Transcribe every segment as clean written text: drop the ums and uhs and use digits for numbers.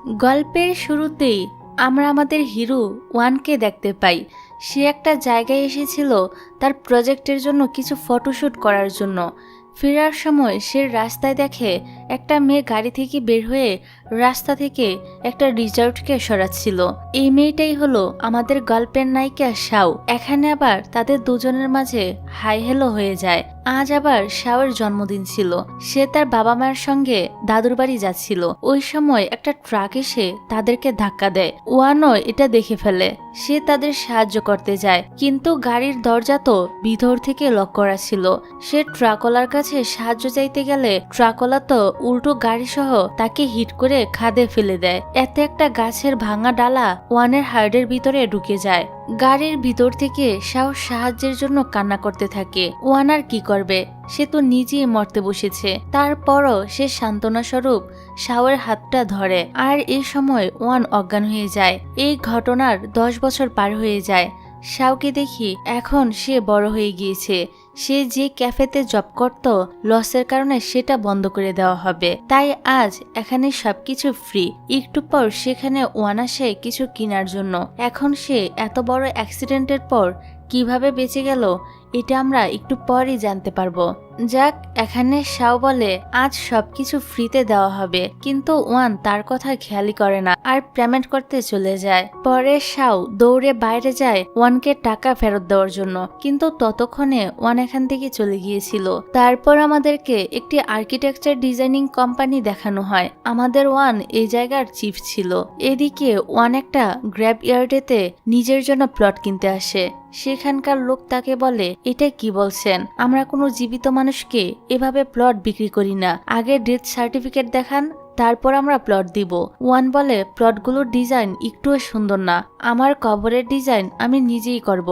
গল্পের শুরুতেই আমরা আমাদের হিরো ওয়ানকে দেখতে পাই। সে একটা জায়গায় এসেছিল তার প্রজেক্টের জন্য কিছু ফটোশ্যুট করার জন্য। ফেরার সময় সে রাস্তায় দেখে একটা মেয়ে গাড়ি থেকে বের হয়ে রাস্তা থেকে একটা রিজার্টকে সরাচ্ছিল। এই মেয়েটাই হলো আমাদের গল্পের নায়িকা শাও। এখানে আবার তাদের দুজনের মাঝে হাই হেলো হয়ে যায়। আজ আবার শাওয়ের জন্মদিন ছিল। সে তার বাবা মায়ের সঙ্গে দাদুর বাড়ি যাচ্ছিল। ওই সময় একটা ট্রাক এসে তাদেরকে ধাক্কা দেয়। ওয়ানও এটা দেখে ফেলে। সে তাদের সাহায্য করতে যায়, কিন্তু গাড়ির দরজা তো ভিতর থেকে লক করা ছিল। সে ট্রাকওয়ালার কাছে সাহায্য চাইতে গেলে ট্রাকওয়ালা তো উল্টো গাড়ি সহ তাকে হিট করে খাদে ফেলে দেয়। এতে একটা গাছের ভাঙা ডালা ওয়ানের হার্টের ভিতরে ঢুকে যায়। গাড়ির ভিতর থেকে শাও সাহায্যের জন্য কান্না করতে থাকে। ওয়ান আর কি করবে, সে তো নিজেই মরতে বসেছে। তারপরও সে সান্ত্বনা স্বরূপ শাওয়ের হাতটা ধরে। আর এই সময় ওয়ান অজ্ঞান হয়ে যায়। এই ঘটনার 10 বছর পার হয়ে যায়। শাওকে দেখি এখন সে বড় হয়ে গিয়েছে। সে যে ক্যাফেতে জব করত, লসের কারণে সেটা বন্ধ করে দেওয়া হবে। তাই আজ এখানে সবকিছু ফ্রি। একটু পর সেখানে ওয়ান আসে কিছু কেনার জন্য। এখন সে এত বড় অ্যাক্সিডেন্টের পর কিভাবে বেঁচে গেল এটা আমরা একটু পরই জানতে পারবো। যাক, এখানে শাও বলে আজ সবকিছু ফ্রিতে দেওয়া হবে, কিন্তু ওয়ান তার কথা খেয়ালই করে না আর পেমেন্ট করতে চলে যায়। পরে শাও দৌড়ে বাইরে যায় ওয়ানকে টাকা ফেরত দেওয়ার জন্য, কিন্তু ততক্ষণে ওয়ান এখান থেকে চলে গিয়েছিল। তারপর আমাদেরকে একটি আর্কিটেকচার ডিজাইনিং কোম্পানি দেখানো হয়। আমাদের ওয়ান এই জায়গার চিফ ছিল। এদিকে ওয়ান একটা গ্র্যাব ইয়ার্ডেতে নিজের জন্য প্লট কিনতে আসে। সেখানকার লোক তাকে বলে, এটা কি বলছেন, আমরা কোনো জীবিত মানুষকে এভাবে প্লট বিক্রি করি না। আগে ডেথ সার্টিফিকেট দেখান, তারপর আমরা প্লট দিব। ওয়ান বলে, প্লটগুলোর ডিজাইন একটুও সুন্দর না। আমার কবরের ডিজাইন আমি নিজেই করব।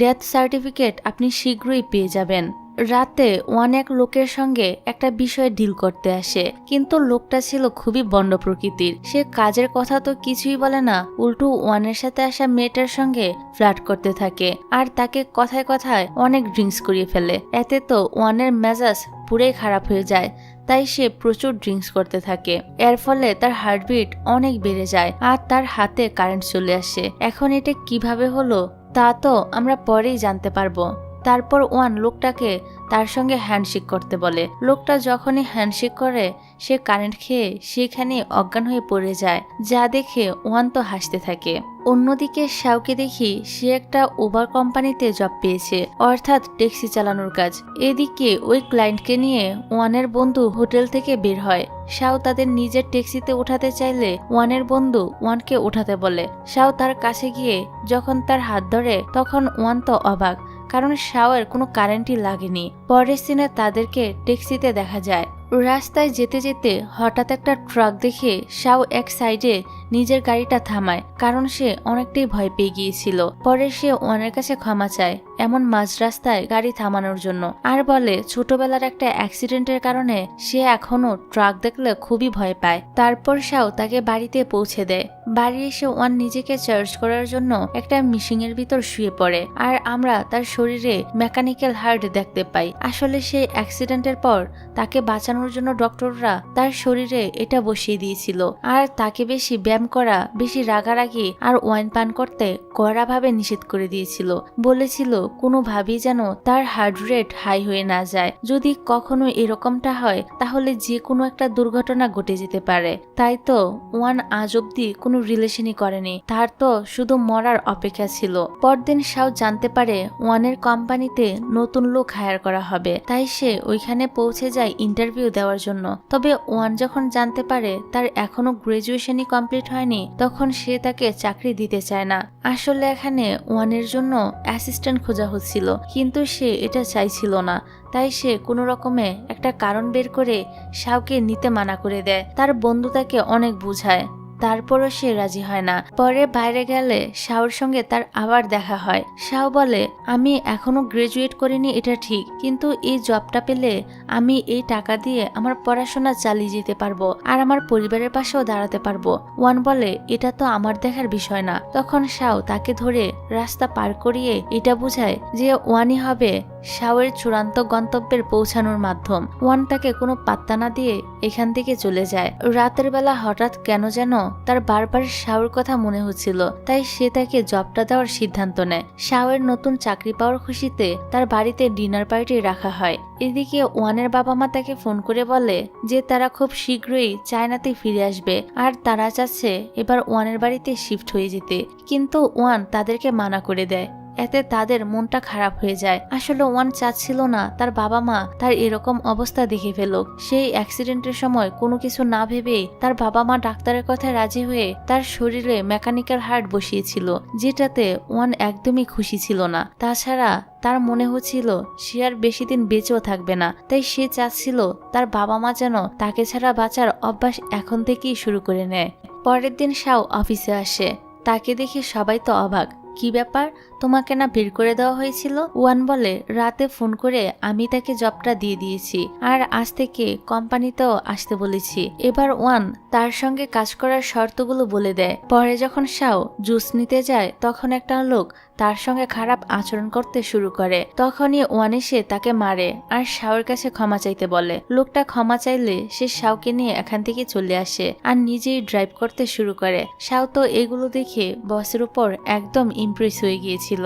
ডেথ সার্টিফিকেট আপনি শীঘ্রই পেয়ে যাবেন। রাতে ওয়ান এক লোকের সঙ্গে একটা বিষয়ে ডিল করতে আসে, কিন্তু লোকটা ছিল খুবই বন্ড প্রকৃতির। সে কাজের কথা তো কিছুই বলে না, উল্টো ওয়ানের সাথে আসা মেয়েটার সঙ্গে ফ্লার্ট করতে থাকে আর তাকে কথায় কথায় অনেক ড্রিঙ্কস করিয়ে ফেলে। এতে তো ওয়ানের মেজাজ পুরাই খারাপ হয়ে যায়। তাই সে প্রচুর ড্রিঙ্কস করতে থাকে। এর ফলে তার হার্টবিট অনেক বেড়ে যায় আর তার হাতে কারেন্ট চলে আসে। এখন এটা কিভাবে হলো তা তো আমরা পরেই জানতে পারবো। তারপর ওয়ান লোকটাকে তার সঙ্গে হ্যান্ডশেক করতে বলে। লোকটা যখনই হ্যান্ডশেক করে সে কারেন্ট খেয়ে সেখানে অজ্ঞান হয়ে পড়ে যায়। যা দেখে ওয়ান তো হাসতে থাকে। অন্যদিকে শাওকে দেখি সে একটা উবার কোম্পানিতে জব পেয়েছে, অর্থাৎ ট্যাক্সি চালানোর কাজ। এদিকে ওই ক্লায়েন্টকে নিয়ে ওয়ানের বন্ধু হোটেল থেকে বের হয়। শাও তাদের নিজের ট্যাক্সিতে উঠাতে চাইলে ওয়ানের বন্ধু ওয়ানকে উঠাতে বলে। শাও তার কাছে গিয়ে যখন তার হাত ধরে তখন ওয়ান তো অবাক, কারণ শাওয়ের কোনো কারেন্টই লাগেনি। পরের সিনে তাদেরকে ট্যাক্সিতে দেখা যায়। রাস্তায় যেতে যেতে হঠাৎ একটা ট্রাক দেখে শাও এক সাইডে নিজের গাড়িটা থামায়, কারণ সে অনেকটাই ভয় পেয়ে গিয়েছিল। পরে সে ওয়ানের কাছে ক্ষমা চায় এমন মাঝ রাস্তায় গাড়ি থামানোর জন্য, আর বলে ছোটবেলার একটা অ্যাক্সিডেন্টের কারণে সে এখনো ট্রাক দেখলে খুবই ভয় পায়। তারপর শাও তাকে বাড়িতে পৌঁছে দেয়। বাড়ি এসে ওয়ান নিজেকে চার্জ করার জন্য একটা মেশিনের ভিতর শুয়ে পড়ে, আর আমরা তার শরীরে মেকানিক্যাল হার্ট দেখতে পাই। আসলে সেই অ্যাক্সিডেন্টের পর তাকে বাঁচানোর জন্য ডক্টররা তার শরীরে এটা বসিয়ে দিয়েছিল, আর তাকে বেশি ব্যায়াম করা, বেশি রাগারাগি আর ওয়াইন পান করতে কড়াভাবে নিষেধ করে দিয়েছিল। বলেছিল কোনোভাবেই যেন তার হার্ট রেট হাই হয়ে না যায়। যদি কখনো এরকমটা হয় তাহলে যে কোনো একটা দুর্ঘটনা ঘটে যেতে পারে। তাই তো ওয়ান আজ অব্দি কোনো রিলেশনই করেনি, তার তো শুধু মরার অপেক্ষা ছিল। পরদিন শাও জানতে পারে ওয়ানের কোম্পানিতে নতুন লোক হায়ার করা হবে, তাই সে ওইখানে পৌঁছে যায় ইন্টারভিউ দেওয়ার জন্য। তবে ওয়ান যখন জানতে পারে তার এখনো গ্রাজুয়েশনই কমপ্লিট হয়নি, তখন সে তাকে চাকরি দিতে চায় না। আসলে এখানে ওয়ানের জন্য অ্যাসিস্ট্যান্ট খোঁজা হচ্ছিল, কিন্তু সে এটা চাইছিল না। তাই সে কোনো রকমে একটা কারণ বের করে শাওকে নিতে মানা করে দেয়। তার বন্ধু তাকে অনেক বুঝায়, তারপরও সে রাজি হয় না। পরে বাইরে গেলে শাওর সঙ্গে তার আবার দেখা হয়। শাও বলে, আমি এখনো গ্রাজুয়েট করিনি এটা ঠিক, কিন্তু এই জবটা পেলে আমি এই টাকা দিয়ে আমার পড়াশোনা চালিয়ে যেতে পারবো আর আমার পরিবারের পাশেও দাঁড়াতে পারবো। ওয়ান বলে, এটা তো আমার দেখার বিষয় না। তখন শাও তাকে ধরে রাস্তা পার করিয়ে এটা বুঝায় যে ওয়ানই হবে শাওয়ের চূড়ান্ত গন্তব্যের পৌঁছানোর মাধ্যম। ওয়ান তাকে কোনো পাত্তা না দিয়ে এখান থেকে চলে যায়। রাতের বেলা হঠাৎ কেন যেন তার বারবার শাওর কথা মনে হচ্ছিল, তাই সে তাকে জবটা দেওয়ার সিদ্ধান্ত নেয়। শাওয়ের নতুন চাকরি পাওয়ার খুশিতে তার বাড়িতে ডিনার পার্টি রাখা হয়। এদিকে ওয়ানের বাবা মা তাকে ফোন করে বলে যে তারা খুব শীঘ্রই চায়নাতে ফিরে আসবে আর তারা চাচ্ছে এবার ওয়ানের বাড়িতে শিফট হয়ে যেতে, কিন্তু ওয়ান তাদেরকে মানা করে দেয়। এতে তাদের মনটা খারাপ হয়ে যায়। আসলে ওয়ান চাচ্ছিল না তার বাবা মা তার এরকম অবস্থা দেখে ফেলুক। সেই অ্যাক্সিডেন্টের সময় কোনো কিছু না ভেবেই তার বাবা মা ডাক্তারের কথায় রাজি হয়ে তার শরীরে মেকানিক্যাল হার্ট বসিয়েছিল, যেটাতে ওয়ান একদমই খুশি ছিল না। তাছাড়া তার মনে হচ্ছিল সে আর বেশি দিন বেঁচেও থাকবে না, তাই সে চাচ্ছিল তার বাবা মা যেন তাকে ছাড়া বাঁচার অভ্যাস এখন থেকেই শুরু করে নেয়। পরের দিন শাও অফিসে আসে। তাকে দেখে সবাই তো অবাক। কি ব্যাপার, তোমাকে না বের করে দেওয়া হয়েছিল? ওয়ান বলে রাতে ফোন করে আমি তাকে জবটা দিয়ে দিয়েছি আর আজ থেকে কোম্পানিতেও আসতে বলেছি। এবার ওয়ান তার সঙ্গে কাজ করার শর্তগুলো বলে দেয়। পরে যখন শাও জুস নিতে যায় তখন একটা লোক তার সঙ্গে খারাপ আচরণ করতে শুরু করে। তখনই ওয়ান এসে তাকে মারে আর শাওর কাছে ক্ষমা চাইতে বলে। লোকটা ক্ষমা চাইলে সে শাওকে নিয়ে এখান থেকে চলে আসে আর নিজেই ড্রাইভ করতে শুরু করে। শাও তো এগুলো দেখে বসের উপর একদম ইমপ্রেস হয়ে গিয়েছিল।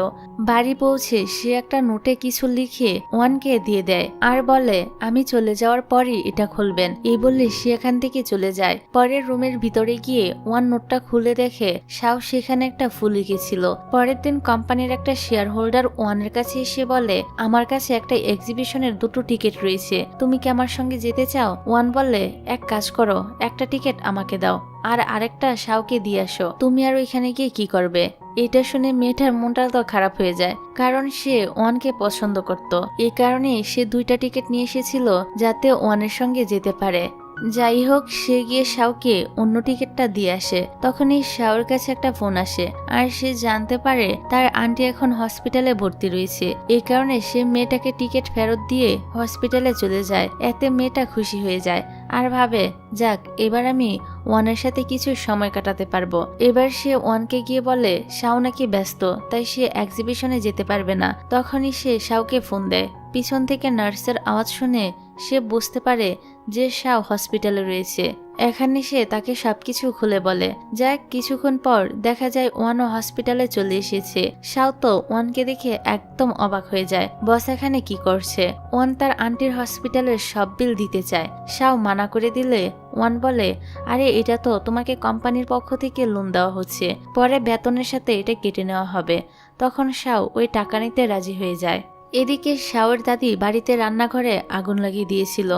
বাড়ি পৌঁছে সে একটা নোটে কিছু লিখে ওয়ানকে দিয়ে দেয় আর বলে আমি চলে যাওয়ার পরই এটা খুলবেন। এই বললে সে এখান থেকে চলে যায়। পরের রুমের ভিতরে গিয়ে ওয়ান নোটটা খুলে দেখে শাও সেখানে একটা ফুল লিখেছিল। পরের দিন কোম্পানির একটা শেয়ার হোল্ডার ওয়ানের কাছে এসে বলে আমার কাছে একটা এক্সিবিশনের 2টো টিকিট রয়েছে, তুমি কি আমার সঙ্গে যেতে চাও? ওয়ান বলে এক কাজ করো, একটা টিকিট আমাকে দাও আর আরেকটা শাওকে দিয়ে আসো, তুমি আর ওইখানে গিয়ে কি করবে? এটা শুনে মেয়েটার মনটা তো খারাপ হয়ে যায়, কারণ সে ওয়ানকে পছন্দ করত। এই কারণে সে 2টা টিকিট নিয়ে এসেছিল যাতে ওয়ানের সঙ্গে যেতে পারে। যাই হোক, সে গিয়ে শাওকে অন্য টিকিটটা দিয়ে আসে। তখনই শাওর কাছে একটা ফোন আসে আর সে জানতে পারে তার আন্টি এখন হসপিটালে ভর্তি রয়েছে। এই কারণে সে মেয়েটাকে টিকিট ফেরত দিয়ে হসপিটালে চলে যায়। এতে মেয়েটা খুশি হয়ে যায় আর ভাবে যাক এবার আমি ওয়ানের সাথে কিছু সময় কাটাতে পারবো। এবার সে ওয়ানকে গিয়ে বলে শাও নাকি ব্যস্ত, তাই সে এক্সিবিশনে যেতে পারবে না। তখনই সে শাওকে ফোন দেয়। পিছন থেকে নার্সের আওয়াজ শুনে সে বুঝতে পারে যে শাও হসপিটালে রয়েছে। এখানে সে তাকে সবকিছু খুলে বলে। যাক কিছুক্ষণ পর দেখা যায় ওয়ানও হসপিটালে চলে এসেছে। শাও তো ওয়ানকে দেখে একদম অবাক হয়ে যায়, বস এখানে কি করছে? ওয়ান তার আন্টির হসপিটালের সব বিল দিতে চায়। শাও মানা করে দিলে ওয়ান বলে আরে এটা তো তোমাকে কোম্পানির পক্ষ থেকে লোন দেওয়া হচ্ছে, পরে বেতনের সাথে এটা কেটে নেওয়া হবে। তখন শাও ওই টাকা নিতে রাজি হয়ে যায়। এদিকে শাওর দাদি বাড়িতে রান্নাঘরে আগুন লাগিয়ে দিয়েছিল।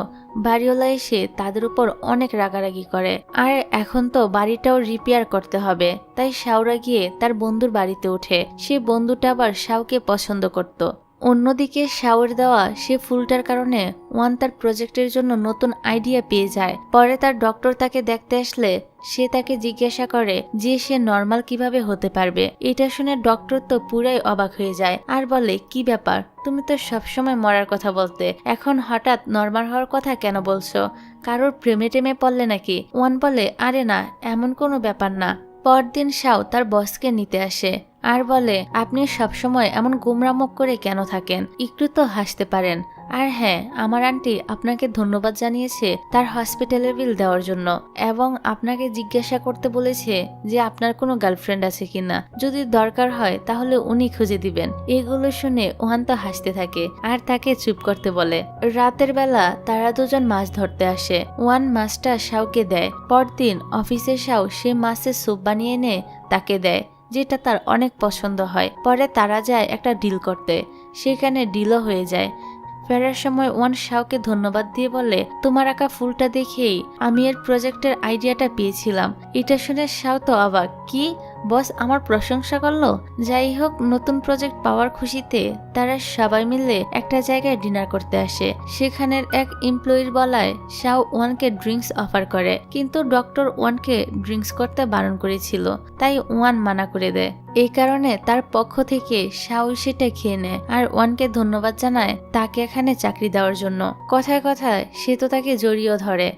বাড়িওয়ালা এসে তাদের উপর অনেক রাগারাগি করে আর এখন তো বাড়িটাও রিপেয়ার করতে হবে, তাই শাওরা গিয়ে তার বন্ধুর বাড়িতে ওঠে। সে বন্ধুটা আবার শাওকে পছন্দ করত। অন্যদিকে শাওর দেওয়া সে ফুলটার কারণে ওয়ান তার প্রজেক্টের জন্য নতুন আইডিয়া পেয়ে যায়। পরে তার ডক্টর তাকে দেখতে আসলে সে তাকে জিজ্ঞাসা করে যে সে নর্মাল কিভাবে হতে পারবে। এটা শুনে ডক্টর তো পুরাই অবাক হয়ে যায় আর বলে কি ব্যাপার, তুমি তো সবসময় মরার কথা বলতে, এখন হঠাৎ নর্মাল হওয়ার কথা কেন বলছো? কারোর প্রেমে টেমে পড়লে নাকি? ওয়ান বলে আরে না, এমন কোনো ব্যাপার না। পরদিন শাও তার বসকে নিতে আসে আর বলে আপনি সবসময় এমন গোমরামুখ করে কেন থাকেন, একটু তো হাসতে পারেন। আর হ্যাঁ, আমার আন্টি আপনাকে ধন্যবাদ জানিয়েছে তার হসপিটালের বিল দেওয়ার জন্য এবং আপনাকে জিজ্ঞাসা করতে বলেছে যে আপনার কোনো গার্লফ্রেন্ড আছে কিনা, যদি দরকার হয় তাহলে উনি খুঁজে দিবেন। এগুলো শুনে ওহান তো হাসতে থাকে আর তাকে চুপ করতে বলে। রাতের বেলা তারা দুজন মাছ ধরতে আসে। ওয়ান মাছটা শাওকে দেয়। পরদিন অফিসে শাও সে মাছের স্যুপ বানিয়ে এনে তাকে দেয়, যেটা তার অনেক পছন্দ হয়। পরে তারা যায় একটা ডিল করতে, সেখানে ডিলও হয়ে যায়। ফেরার সময় ওয়ান শাওকে ধন্যবাদ দিয়ে বলে তোমার আঁকা ফুলটা দেখেই আমি এর প্রজেক্টের আইডিয়াটা পেয়েছিলাম। এটা শুনে শাও তো অবাক, কি বস আমার প্রশংসা করলো? যাই হোক, নতুন প্রজেক্ট পাওয়ার খুশিতে তারা সবাই মিলে একটা জায়গায় ডিনার করতে আসে। সেখানের এক এমপ্লয়ির বলায় শাও ওয়ানকে ড্রিঙ্কস অফার করে, কিন্তু ডক্টর ওয়ানকে ড্রিঙ্কস করতে বারণ করেছিল, তাই ওয়ান মানা করে দেয়। এই কারণে তার পক্ষ থেকে শাও সেটা খেয়ে নেয় আর ওয়ানকে ধন্যবাদ জানায় তাকে এখানে চাকরি দেওয়ার জন্য। কথায় কথায় সে তো তাকে জড়িয়ে ধরে।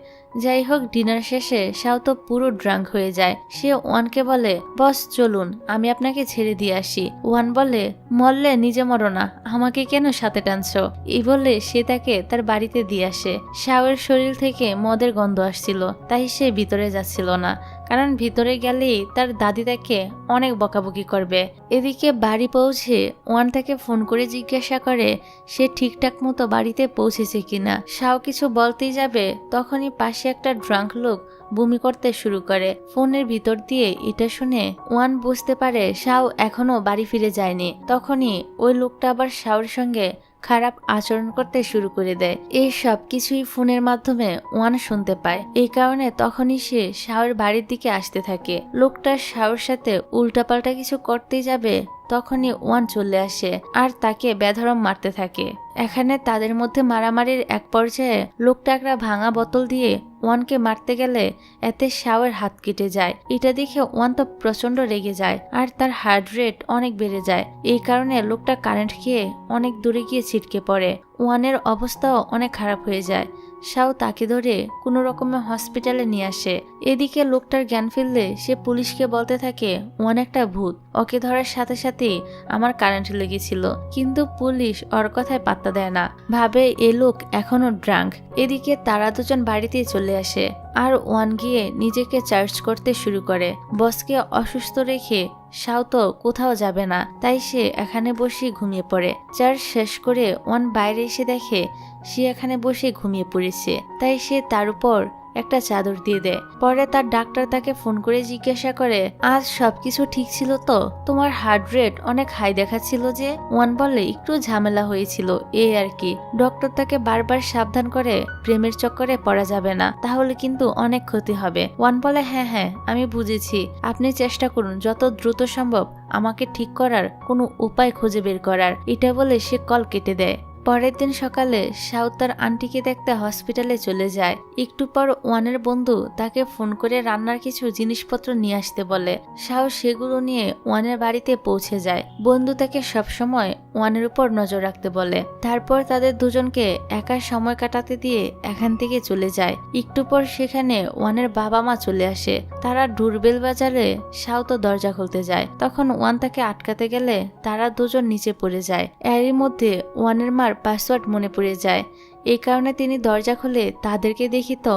যাই হোক, ডিনার শেষে শাও তো পুরো ড্রাঙ্ক হয়ে যায়। সে ওয়ানকে বলে, বস চলুন, আমি আপনাকে ছেড়ে দিয়ে আসি। ওয়ান বলে, মরলে নিজে মরো না, আমাকে কেন সাথে টানছো? এই বলে সে তাকে তার বাড়িতে দিয়ে আসে। শাওয়ের শরীর থেকে মদের গন্ধ আসছিল, তাই সে ভিতরে যাচ্ছিল না, কারণ ভিতরে গেলেই তার দাদি তাকে অনেক বকাবকি করবে। এদিকে বাড়ি পৌঁছে ওয়ান তাকে ফোন করে জিজ্ঞাসা করে সে ঠিকঠাক মতো বাড়িতে পৌঁছেছে কিনা। শাও কিছু বলতেই যাবে, তখনই পাশে একটা ড্রাঙ্ক লোক বমি করতে শুরু করে। ফোনের ভিতর দিয়ে এটা শুনে ওয়ান বুঝতে পারে শাও এখনো বাড়ি ফিরে যায়নি। তখনই ওই লোকটা আবার শাওর সঙ্গে খারাপ আচরণ করতে শুরু করে দেয়। এই সব কিছুই ফোনের মাধ্যমে ওয়ান শুনতে পায়। এই কারণে তখনই সে শাওর বাড়ির দিকে আসতে থাকে। লোকটা শাওর সাথে উল্টাপাল্টা কিছু করতেই যাবে, তখনই ওয়ান চলে আসে আর তাকে বেধড়ক মারতে থাকে। এখানে তাদের মধ্যে মারামারির এক পর্যায়ে লোকটা একটা ভাঙা বোতল দিয়ে ওয়ানকে মারতে গেলে এতে শাওয়ের হাত কেটে যায়। এটা দেখে ওয়ান তো প্রচন্ড রেগে যায় আর তার হার্ট রেট অনেক বেড়ে যায়। এই কারণে লোকটা কারেন্ট খেয়ে অনেক দূরে গিয়ে ছিটকে পড়ে। ওয়ানের অবস্থাও অনেক খারাপ হয়ে যায়। শাও তাকে ধরে কোনো রকমে হসপিটালে নিয়ে আসে। এদিকে লোকটার জ্ঞান ফিরলে সে পুলিশকে বলতে থাকে ওয়ান একটা ভূত, ওকে ধরার সাথে সাথেই আমার কারেন্ট লেগেছিল। কিন্তু পুলিশ ওর কথায় পাত্তা দেয় না, ভাবে এ লোক এখনো ড্রাঙ্ক। এদিকে তারা দুজন বাড়িতে চলে আসে আর ওয়ান গিয়ে নিজেকে চার্জ করতে শুরু করে। বসকে অসুস্থ রেখে শাও তো কোথাও যাবে না, তাই সে এখানে বসে ঘুমিয়ে পড়ে। চার্জ শেষ করে ওয়ান বাইরে এসে দেখে সে এখানে বসে ঘুমিয়ে পড়েছে, তাই সে তার উপর একটা চাদর দিয়ে দেয়। পরে তার ডাক্তার তাকে ফোন করে জিজ্ঞাসা করে আজ সবকিছু ঠিক ছিল তো? তোমার হার্ট রেট অনেক হাই দেখাচ্ছিল যে? ওয়ান বলে একটু ঝামেলা হয়েছিল, এই আর কি। ডক্টর তাকে বারবার সাবধান করে প্রেমের চক্করে পড়া যাবে না, তাহলে কিন্তু অনেক ক্ষতি হবে। ওয়ান বলে হ্যাঁ হ্যাঁ আমি বুঝেছি, আপনি চেষ্টা করুন যত দ্রুত সম্ভব আমাকে ঠিক করার কোনো উপায় খুঁজে বের করার। এটা বলে সে কল কেটে দেয়। পরের দিন সকালে শাও তার আন্টিকে দেখতে হসপিটালে চলে যায়। একটু পর ওয়ানের বন্ধু তাকে ফোন করে রান্নার কিছু জিনিসপত্র নিয়ে আসতে বলে। শাও সেগুলো নিয়ে ওয়ানের বাড়িতে পৌঁছে যায়। বন্ধু তাকে সবসময় ওয়ানের উপর নজর রাখতে বলে। তারপর তাদের দুজনকে একা সময় কাটাতে দিয়ে এখান থেকে চলে যায়। একটু পর সেখানে ওয়ানের বাবা মা চলে আসে। তারা ডোরবেল বাজালে শাও তো দরজা খুলতে যায়। তখন ওয়ান তাকে আটকাতে গেলে তারা দুজন নিচে পড়ে যায়। এরই মধ্যে ওয়ানের মার পাসওয়ার্ড মনে পড়ে যায়। এই কারণে তিনি দরজা খুলে তাদেরকে দেখি তো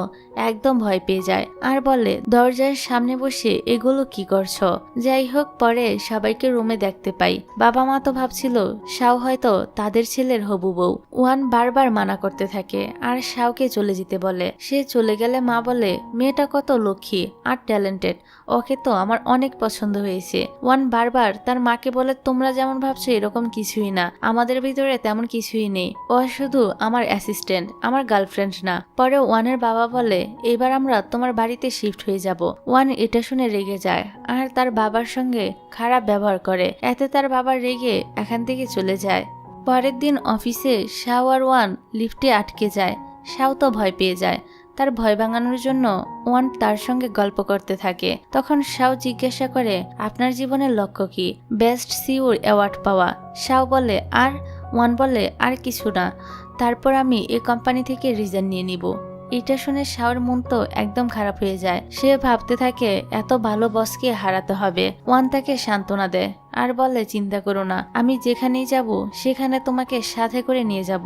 একদম ভয় পেয়ে যায় আর বলে দরজার সামনে বসে এগুলো কি করছো? যাই হোক, পরে সবাইকে রুমে দেখতে পাই। বাবা মা তো ভাবছিল শাও হয়তো তাদের ছেলের হবু বউ। ওয়ান বারবার মানা করতে থাকে আর শাওকে চলে যেতে বলে। সে চলে গেলে মা বলে মেয়েটা কত লক্ষ্মী আর ট্যালেন্টেড, ওকে তো আমার অনেক পছন্দ হয়েছে। ওয়ান বারবার তার মাকে বলে তোমরা যেমন ভাবছো এরকম কিছুই না, আমাদের ভিতরে তেমন কিছুই নেই, ও শুধু আমার অ্যাসিস্ট্যান্ট, আমার গার্লফ্রেন্ড না। পরে ওয়ানের বাবা বলে এবার আমরা তোমার বাড়িতে শিফট হয়ে যাব। ওয়ান এটা শুনে রেগে যায় আর তার বাবার সঙ্গে খারাপ ব্যবহার করে। এতে তার বাবা রেগে এখান থেকে চলে যায়। পরের দিন অফিসে শাও আর ওয়ান লিফটে আটকে যায়। শাও তো ভয় পেয়ে যায়। তার ভয় ভাঙানোর জন্য ওয়ান তার সঙ্গে গল্প করতে থাকে। তখন শাও জিজ্ঞাসা করে আপনার জীবনের লক্ষ্য কি? বেস্ট সিইও অ্যাওয়ার্ড পাওয়া। শাও বলে আর? ওয়ান বলে আর কিছু না, তারপর আমি এই কোম্পানি থেকে রিজাইন নিয়ে নিব। এটা শুনে শাওর মন তো একদম খারাপ হয়ে যায়। সে ভাবতে থাকে এত ভালো বসকে হারাতে হবে। ওয়ান তাকে সান্ত্বনা দেয় আর বলে চিন্তা করো না, আমি যেখানেই যাব সেখানে তোমাকে সাথে করে নিয়ে যাব,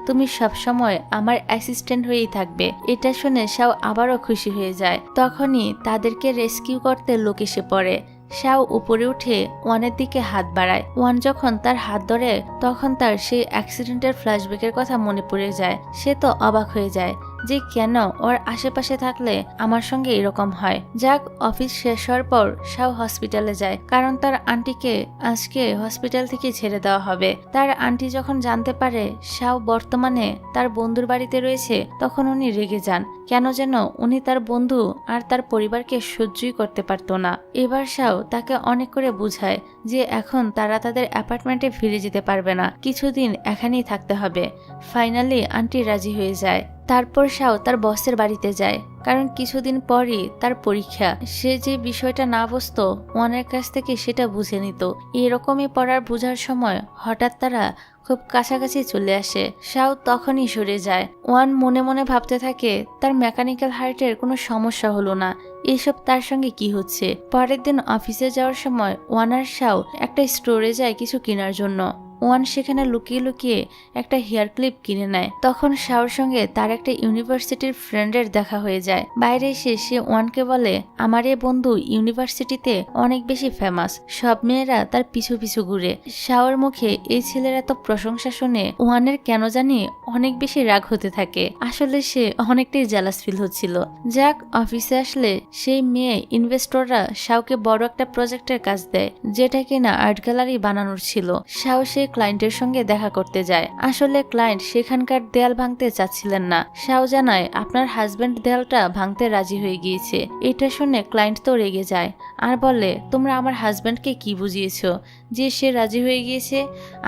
তুমি সব সময় আমার অ্যাসিস্ট্যান্ট হয়েই থাকবে। এটা শুনে শাও আবারও খুশি হয়ে যায়। তখনই তাদেরকে রেস্কিউ করতে লোক এসে পড়ে। শাও উপরে উঠে ওয়ানের দিকে হাত বাড়ায়। ওয়ান যখন তার হাত ধরে তখন তার সেই অ্যাক্সিডেন্টের ফ্ল্যাশব্যাকের কথা মনে পড়ে যায়। সে তো অবাক হয়ে যায় যে কেন ওর আশেপাশে থাকলে আমার সঙ্গে এরকম হয়। যাক, অফিস শেষ হওয়ার পর শাও হসপিটালে যায়, কারণ তার আন্টিকে আজকে হসপিটাল থেকে ছেড়ে দেওয়া হবে। তার আন্টি যখন জানতে পারে শাও বর্তমানে তার বন্ধুর বাড়িতে রয়েছে তখন উনি রেগে যান। কেন যেন উনি তার বন্ধু আর তার পরিবারকে সহ্যই করতে পারতো না। এবার শাও তাকে অনেক করে বুঝায় যে এখন তারা তাদের অ্যাপার্টমেন্টে ফিরে যেতে পারবে না, কিছুদিন এখানেই থাকতে হবে। ফাইনালি আন্টি রাজি হয়ে যায়। তারপর শাও তার বসের বাড়িতে যায়, কারণ কিছুদিন পরই তার পরীক্ষা। সে যে বিষয়টা না বুঝতো ওয়ানের কাছ থেকে সেটা বুঝে নিত। এরকমই পড়ার বোঝার সময় হঠাৎ তারা খুব কাছাকাছি চলে আসে। শাও তখনই সরে যায়। ওয়ান মনে মনে ভাবতে থাকে তার মেকানিক্যাল হার্টের কোনো সমস্যা হলো না, এইসব তার সঙ্গে কি হচ্ছে। পরের দিন অফিসে যাওয়ার সময় ওয়ান আর শাও একটা স্টোরে যায় কিছু কেনার জন্য। ওয়ান সেখানে লুকিয়ে লুকিয়ে একটা হেয়ার ক্লিপ কিনে নেয়। তখন শাওর সঙ্গে তার একটা ইউনিভার্সিটির ফ্রেন্ডের দেখা হয়ে যায়। বাইরে এসে সে ওয়ানকে বলে, আমার এ বন্ধু ইউনিভার্সিটিতে অনেক বেশি ফেমাস, সব মেয়েরা তার পিছু পিছু ঘুরে। শাওর মুখে এই ছেলের এত প্রশংসা শুনে ওয়ানের কেন জানি অনেক বেশি রাগ হতে থাকে। আসলে সে অনেকটাই জেলাস ফিল হচ্ছিল। যাক, অফিসে আসলে সেই মেয়ে ইনভেস্টররা শাওকে বড় একটা প্রজেক্টের কাজ দেয়, যেটা কিনা আর্ট গ্যালারি বানানোর ছিল। শাও সে ক্লায়েন্টের সঙ্গে দেখা করতে যায়। আসলে ক্লায়েন্ট সেখানকার দেয়াল ভাঙতে চাচ্ছিলেন না। শাও জানায়, আপনার হাজবেন্ড দেয়ালটা ভাঙতে রাজি হয়ে গিয়েছে। এটা শুনে ক্লায়েন্ট তো রেগে যায় আর বলে, তোমরা আমার হাজবেন্ডকে কি বুঝিয়েছ যে সে রাজি হয়ে গিয়েছে?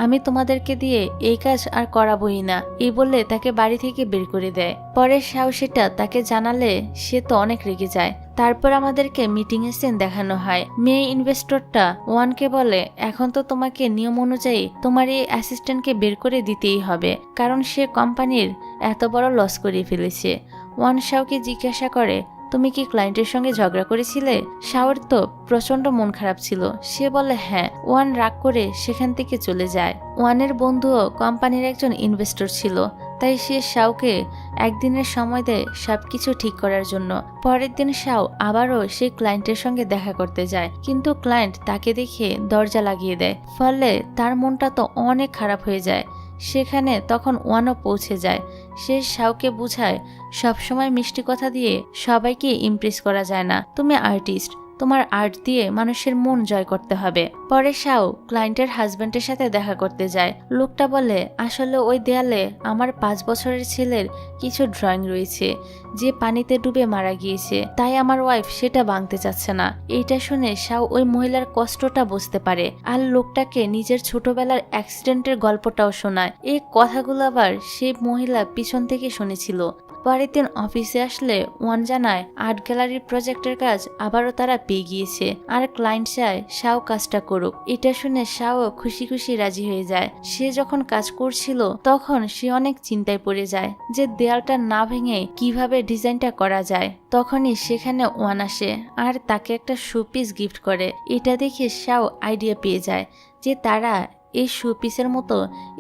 আমি তোমাদেরকে দিয়ে এই কাজ আর করাবোই না। এই বলে তাকে বাড়ি থেকে বের করে দেয়। পরে শাও সেটা তাকে জানালে সে তো অনেক রেগে যায়। তারপর আমাদেরকে মিটিং এর সিন দেখানো হয়। মেয়ে ইনভেস্টরটা ওয়ানকে বলে, এখন তো তোমাকে নিয়ম অনুযায়ী তোমার এই অ্যাসিস্ট্যান্টকে বের করে দিতেই হবে, কারণ সে কোম্পানির এত বড় লস করে ফেলেছে। ওয়ান শাওকে জিজ্ঞাসা করে, তুমি কি ক্লায়েন্টের সঙ্গে ঝগড়া করেছিলে? শাওর তো প্রচন্ড মন খারাপ ছিল। সে বলে হ্যাঁ। ওয়ান রাগ করে সেখান থেকে চলে যায়। ওয়ানের বন্ধুও কোম্পানির একজন ইনভেস্টর ছিল, তাই সে শাওকে একদিনের সময় দেয় সবকিছু ঠিক করার জন্য। পরের দিন শাও আবারও সেই ক্লায়েন্টের সঙ্গে দেখা করতে যায়, কিন্তু ক্লায়েন্ট তাকে দেখে দরজা লাগিয়ে দেয়। ফলে তার মনটা তো অনেক খারাপ হয়ে যায়। সেখানে তখন ওয়ানও পৌঁছে যায়। সে শাওকে বুঝায়, সবসময় মিষ্টি কথা দিয়ে সবাইকে ইমপ্রেস করা যায় না। তুমি আর্টিস্ট, তোমার আর্ট দিয়ে মানুষের মন জয় করতে হবে। পরে শাও ক্লায়েন্টের হাজবেন্ডের সাথে দেখা করতে যায়। লোকটা বলে, আসলে ওই দেয়ালে আমার 5 বছরের ছেলের কিছু ড্রয়িং রয়েছে, যে পানিতে ডুবে মারা গিয়েছে, তাই আমার ওয়াইফ সেটা ভাঙতে চাচ্ছে না। এইটা শুনে শাও ওই মহিলার কষ্টটা বুঝতে পারে আর লোকটাকে নিজের ছোটবেলার অ্যাক্সিডেন্টের গল্পটাও শোনায়। এই কথাগুলো আবার সেই মহিলা পিছন থেকে শুনেছিল। পরের দিন অফিসে আসলে ওয়ান জানায় আর্ট গ্যালারির প্রজেক্টের কাজ আবারও তারা পেয়ে গিয়েছে আর ক্লায়েন্ট চায় শাও কাজটা করুক। এটা শুনে শাও খুশি খুশি রাজি হয়ে যায়। সে যখন কাজ করছিল তখন সে অনেক চিন্তায় পড়ে যায় যে দেয়ালটা না ভেঙে কিভাবে ডিজাইনটা করা যায়। তখনই সেখানে ওয়ান আসে আর তাকে একটা শোপিস গিফট করে। এটা দেখে শাও আইডিয়া পেয়ে যায় যে তারা এই শোপিসের মতো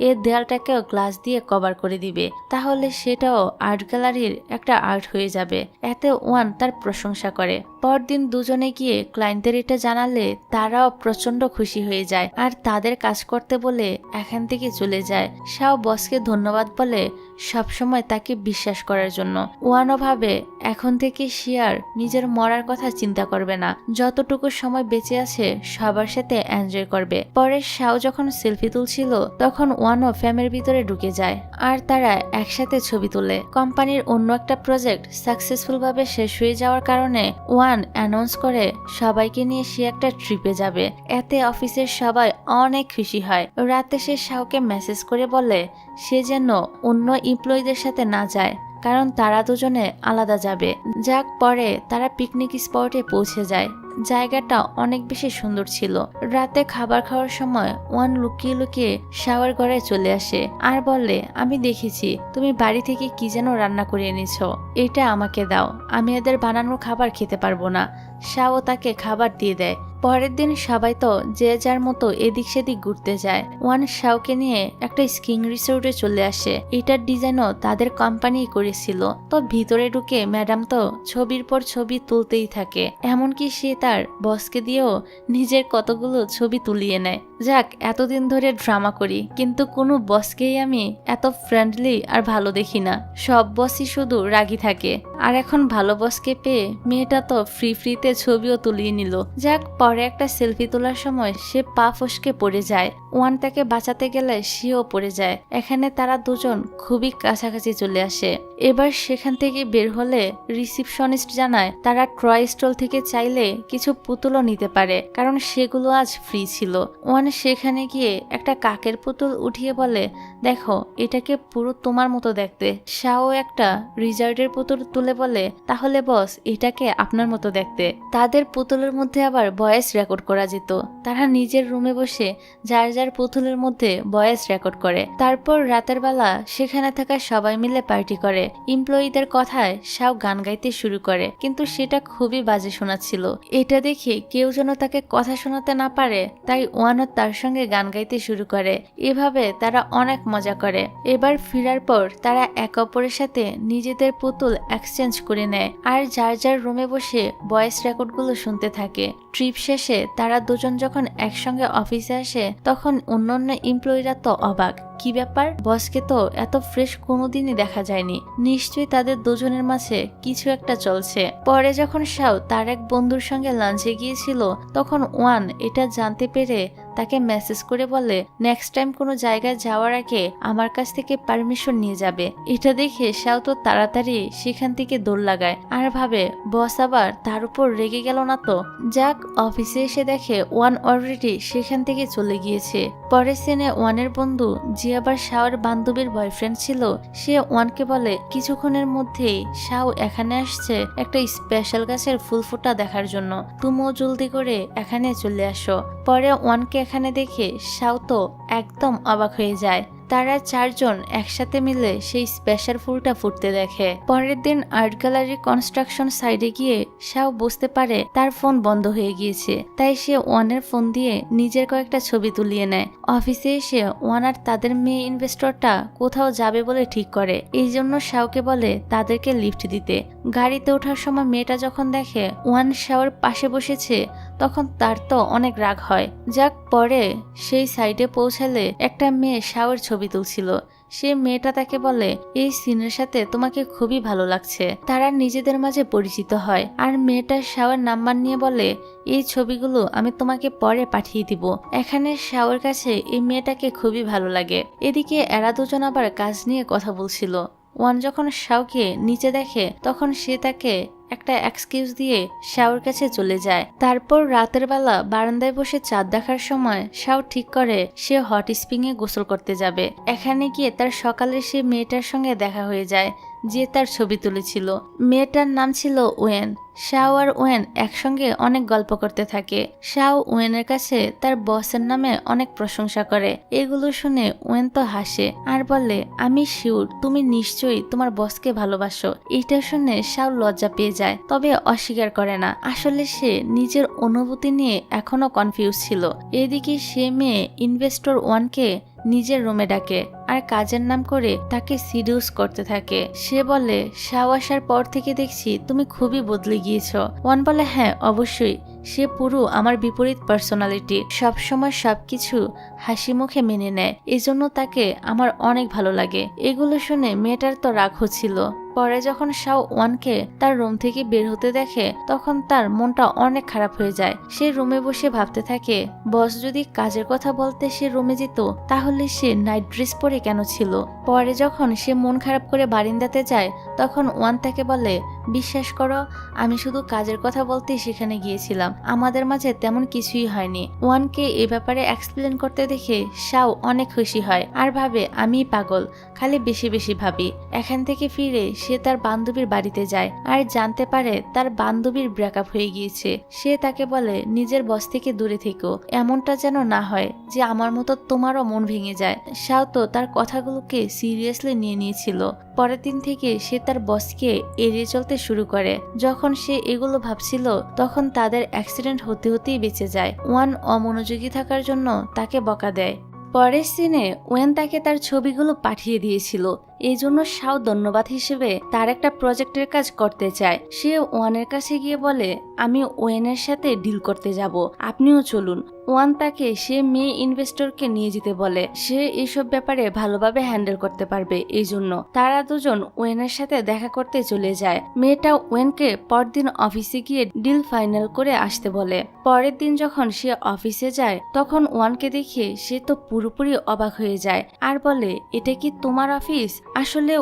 এই দেয়ালটাকেও গ্লাস দিয়ে কভার করে দিবে, তাহলে সেটাও আর্ট গ্যালারির একটা আর্ট হয়ে যাবে। এতে ওয়ান তার প্রশংসা করে। পরদিন দুজনে গিয়ে ক্লায়েন্টদের এটা জানালে তারাও প্রচন্ড খুশি হয়ে যায় আর তাদের কাজ করতে বলে এখান থেকে চলে যায়। শাও বসকে ধন্যবাদ বলে সবসময় তাকে বিশ্বাস করার জন্য। ওয়ানও ভাবে এখন থেকে সে আর নিজের মরার কথা চিন্তা করবে না, যতটুকু সময় বেঁচে আছে সবার সাথে এনজয় করবে। পরে শাও যখন সেলফি তুলছিল তখন ওয়ানও ফ্যামের ভিতরে ঢুকে যায় আর তারা একসাথে ছবি তোলে। কোম্পানির অন্য একটা প্রজেক্ট সাকসেসফুল ভাবে শেষ হয়ে যাওয়ার কারণে ওয়ান অ্যানাউন্স করে সবাইকে নিয়ে সে একটা ট্রিপে যাবে। এতে অফিসের সবাই অনেক খুশি হয়। রাতে সে শাওকে মেসেজ করে বলে সে যেন অন্য এমপ্লয়ীদের সাথে না যায়, কারণ তারা দুজনে আলাদা যাবে। যাক, পরে তারা পিকনিক স্পটে পৌঁছে যায়। জায়গাটা অনেক বেশি সুন্দর ছিল। রাতে খাবার খাওয়ার সময় ওয়ান লুকিয়ে লুকিয়ে শাওয়ার ঘরে চলে আসে আর বলে, আমি দেখেছি তুমি বাড়ি থেকে কি যেন রান্না করে এনেছো, এটা আমাকে দাও, আমি এদের বানানোর খাবার খেতে পারবো না। শাও তাকে খাবার দিয়ে দেয়। পরের দিন সবাই তো যে যার মতো এদিক সেদিক ঘুরতে যায়। ওয়ান শাওকে নিয়ে একটা স্কিং রিসোর্টে চলে আসে। এটার ডিজাইনও তাদের কোম্পানি করেছিল। তো ভিতরে ঢুকে ম্যাডাম তো ছবির পর ছবি তুলতেই থাকে, এমনকি সে তার বসকে দিয়েও নিজের কতগুলো ছবি তুলিয়ে নেয়। যাক, এতদিন ধরে ড্রামা করি কিন্তু কোনো বসকেই আমি এত ফ্রেন্ডলি আর ভালো দেখি না। সব বসই শুধু রাগী থাকে, আর এখন ভালো বসকে পেয়ে মেয়েটা তো ফ্রিতে ছবিও তুলিয়ে নিল। যাক, পরে একটা সেলফি তোলার সময় সে পা ফসকে পড়ে যায়। ওয়ান তাকে বাঁচাতে গেলে সেও পড়ে যায়। এখানে তারা দুজন খুবই কাছাকাছি চলে আসে। এবার সেখান থেকে বের হলে রিসিপশনিস্ট জানায় তারা টয় স্টল থেকে চাইলে কিছু পুতুলও নিতে পারে, কারণ সেগুলো আজ ফ্রি ছিল। ওয়ান সেখানে গিয়ে একটা কাকের পুতুল উঠিয়ে বলে, দেখো এটাকে পুরো তোমার মতো দেখতে। শাও একটা রিজার্ডের পুতুল তুলে বলে, তাহলে বস এটাকে আপনার মতো দেখতে। তাদের পুতুলের মধ্যে আবার ভয়েস রেকর্ড করা যেত। তারা নিজের রুমে বসে যার যার পুতুলের মধ্যে ভয়েস রেকর্ড করে। তারপর রাতের বেলা সেখানে থাকা সবাই মিলে পার্টি করে। এমপ্লয়ীদের কথায় শাও গান গাইতে শুরু করে, কিন্তু সেটা খুবই বাজে শোনাচ্ছিল। এটা দেখে কেউ যেন তাকে কথা শোনাতে না পারে, তাই ওয়ানও তার সঙ্গে গান গাইতে শুরু করে। এভাবে তারা অনেক মজা করে। এবার ফিরার পর তারা এক অপরের সাথে নিজেদের পুতুল এক্সচেঞ্জ করে নেয় আর যার যার রুমে বসে ভয়েস রেকর্ডগুলো শুনতে থাকে। ট্রিপ শেষে তারা দুজন যখন একসঙ্গে অফিসে আসে তখন অন্যান্য এমপ্লয়িরা তো অবাক, কি ব্যাপার, বসকে তো এত ফ্রেশ কোনোদিনই দেখা যায়নি। নিশ্চয়ই তাদের দুজনের মাঝে কিছু একটা চলছে। পরে যখন শাও তার এক বন্ধুর সঙ্গে লাঞ্চে গিয়েছিল তখন ওয়ান এটা জানতে পেরে তাকে মেসেজ করে বলে, নেক্সট টাইম কোনো জায়গায় যাওয়ার আগে আমার কাছ থেকে পারমিশন নিয়ে যাবে। এটা দেখে শাও তো তাড়াতাড়ি সেখান থেকে দৌড় লাগায় আর ভাবে বস আবার তার উপর রেগে গেল না তো। যাক, অফিসে এসে দেখে ওয়ান অলরেডি সেখান থেকে চলে গিয়েছে। পরের সিনে ওয়ানের বন্ধু যে আবার শাওর বান্ধবীর বয়ফ্রেন্ড ছিল, সে ওয়ানকে বলে কিছুক্ষণের মধ্যেই শাও এখানে আসছে একটা স্পেশাল গাছের ফুল ফোটা দেখার জন্য, তুমিও জলদি করে এখানে চলে আসো। পরে ওয়ানকে এখানে দেখে শাও তো একদম অবাক হয়ে যায়। তারা চারজন একসাথে মিলে সেই স্পেশাল ফুলটা ফুটতে দেখে। পরের দিন আর্ট গ্যালারি কনস্ট্রাকশন সাইডে গিয়ে শাও বুঝতে পারে তার ফোন বন্ধ হয়ে গিয়েছে, তাই সে ওয়ানের ফোন দিয়ে নিজের কয়েকটা ছবি তুলিয়ে নেয়। অফিসে এসে ওয়ান আর তাদের মেয়ে ইনভেস্টরটা কোথাও যাবে বলে ঠিক করে, এই জন্য শাওকে বলে তাদেরকে লিফট দিতে। গাড়িতে ওঠার সময় মেয়েটা যখন দেখে ওয়ান শাওর পাশে বসেছে তখন তার তো অনেক রাগ হয়। যাক, পরে সেই সাইডে পৌঁছালে একটা মেয়ে শাওর ছবি তুলছিল। সে মেয়েটা তাকে বলে, এই সিনের সাথে তোমাকে খুবই ভালো লাগছে। তারা নিজেদের মাঝে পরিচিত হয় আর মেয়েটা শাওর নাম্বার নিয়ে বলে, এই ছবিগুলো আমি তোমাকে পরে পাঠিয়ে দিব। এখানে শাওর কাছে এই মেয়েটাকে খুবই ভালো লাগে। এদিকে এরা দুজন আবার কাজ নিয়ে কথা বলছিল। ওয়ান যখন শাওকে নিচে দেখে তখন সে তাকে একটা এক্সকিউজ দিয়ে শাওর কাছে চলে যায়। তারপর রাতের বেলা বারান্দায় বসে চাঁদ দেখার সময় শাও ঠিক করে সে হট স্প্রিং এ গোসল করতে যাবে। এখানে গিয়ে তার সকালে সে মেয়েটার সঙ্গে দেখা হয়ে যায় যে তার ছবি তুলেছিল। মেয়েটার নাম ছিল ওয়েন। শাও আর ওয়েন একসঙ্গে অনেক গল্প করতে থাকে। শাও ওয়েনের কাছে তার বসের নামে অনেক প্রশংসা করে। এগুলো শুনে ওয়েন তো হাসে আর বলে, আমি শিওর তুমি নিশ্চয়ই তোমার বসকে ভালোবাসো। এটা শুনে শাও লজ্জা পেয়ে যায়, তবে অস্বীকার করে না। আসলে সে নিজের অনুভূতি নিয়ে এখনো কনফিউজ ছিল। এদিকে সে মেয়ে ইনভেস্টর ওয়ানকে নিজের রুমে ডাকে আর কাজের নাম করে তাকে সিডিউস করতে থাকে। সে বলে, শাও আসার পর থেকে দেখছি তুমি খুবই বদলে গিয়েছ। ওয়ান বলে, হ্যাঁ অবশ্যই, সে পুরো আমার বিপরীত পার্সোনালিটি, সবসময় সবকিছু হাসি মুখে মেনে নেয়, এজন্য তাকে আমার অনেক ভালো লাগে। এগুলো শুনে মেয়েটার তো রাগ হচ্ছিল। পরে যখন শাও ওয়ানকে তার রুম থেকে বের হতে দেখে তখন তার মনটা অনেক খারাপ হয়ে যায়। সে রুমে বসে ভাবতে থাকে, বস যদি কাজের কথা বলতে সে রুমে যেত তাহলে সে নাইট ড্রেস পরে কেন ছিল। পরে যখন সে মন খারাপ করে বারিন্দাতে যায় তখন ওয়ান তাকে বলে, বিশ্বাস করো আমি শুধু কাজের কথা বলতেই সেখানে গিয়েছিলাম, আমাদের মাঝে তেমন কিছুই হয়নি। ওয়ানকে এ ব্যাপারে এক্সপ্লেন করতে দেখে শাও অনেক খুশি হয় আর ভাবে, আমি পাগল, খালি বেশি বেশি ভাবি। এখান থেকে ফিরে সে তার বান্ধবীর বাড়িতে যায় আর জানতে পারে তার বান্ধবীর ব্রেকআপ হয়ে গিয়েছে। সে তাকে বলে, নিজের বস থেকে দূরে থেকো, এমনটা যেন না হয় যে আমার মতো তোমারও মন ভেঙে যায়। শাও তো তার কথাগুলোকে সিরিয়াসলি নিয়ে নিয়েছিল। পরের দিন থেকে সে তার বসকে এড়িয়ে চলতে শুরু করে। যখন সে এগুলো ভাবছিল তখন তাদের অ্যাক্সিডেন্ট হতে হতেই বেঁচে যায়। ওয়ান অমনোযোগী থাকার জন্য তাকে বকা দেয়। পরের সিনে ওয়েন তাকে তার ছবিগুলো পাঠিয়ে দিয়েছিল, এই জন্য শাও ধন্যবাদ হিসেবে তার একটা প্রজেক্টের কাজ করতে চায়। সে ওয়ানের কাছে গিয়ে বলে, আমি ওয়েনের সাথে ডিল করতে যাব, আপনিও চলুন। ওয়ান তাকে সে মেয়ে ইনভেস্টরকে নিয়ে যেতে বলে, সে এইসব ব্যাপারে ভালোভাবে হ্যান্ডেল করতে পারবে, এই জন্য তারা দুজন ওয়েনের সাথে দেখা করতে চলে যায়। মেয়েটা ওয়েনকে পরদিন অফিসে গিয়ে ডিল ফাইনাল করে আসতে বলে। পরের দিন যখন সে অফিসে যায় তখন ওয়ানকে দেখে সে তো পুরোপুরি অবাক হয়ে যায় আর বলে, এটা কি তোমার অফিস? আসলে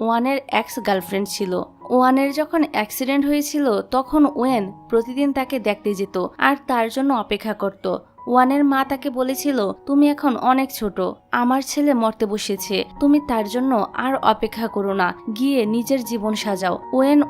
ওয়ানের এক্স গার্লফ্রেন্ড ছিল। ওয়ানের যখন অ্যাক্সিডেন্ট হয়েছিল তখন ওয়েন প্রতিদিন তাকে দেখতে যেত আর তার জন্য অপেক্ষা করত। ওয়ানের মা তাকে বলেছিল, তুমি এখন অনেক ছোট, আমার ছেলে মরতে বসেছে, তুমি তার জন্য আর অপেক্ষা করো না, গিয়ে নিজের জীবন সাজাও।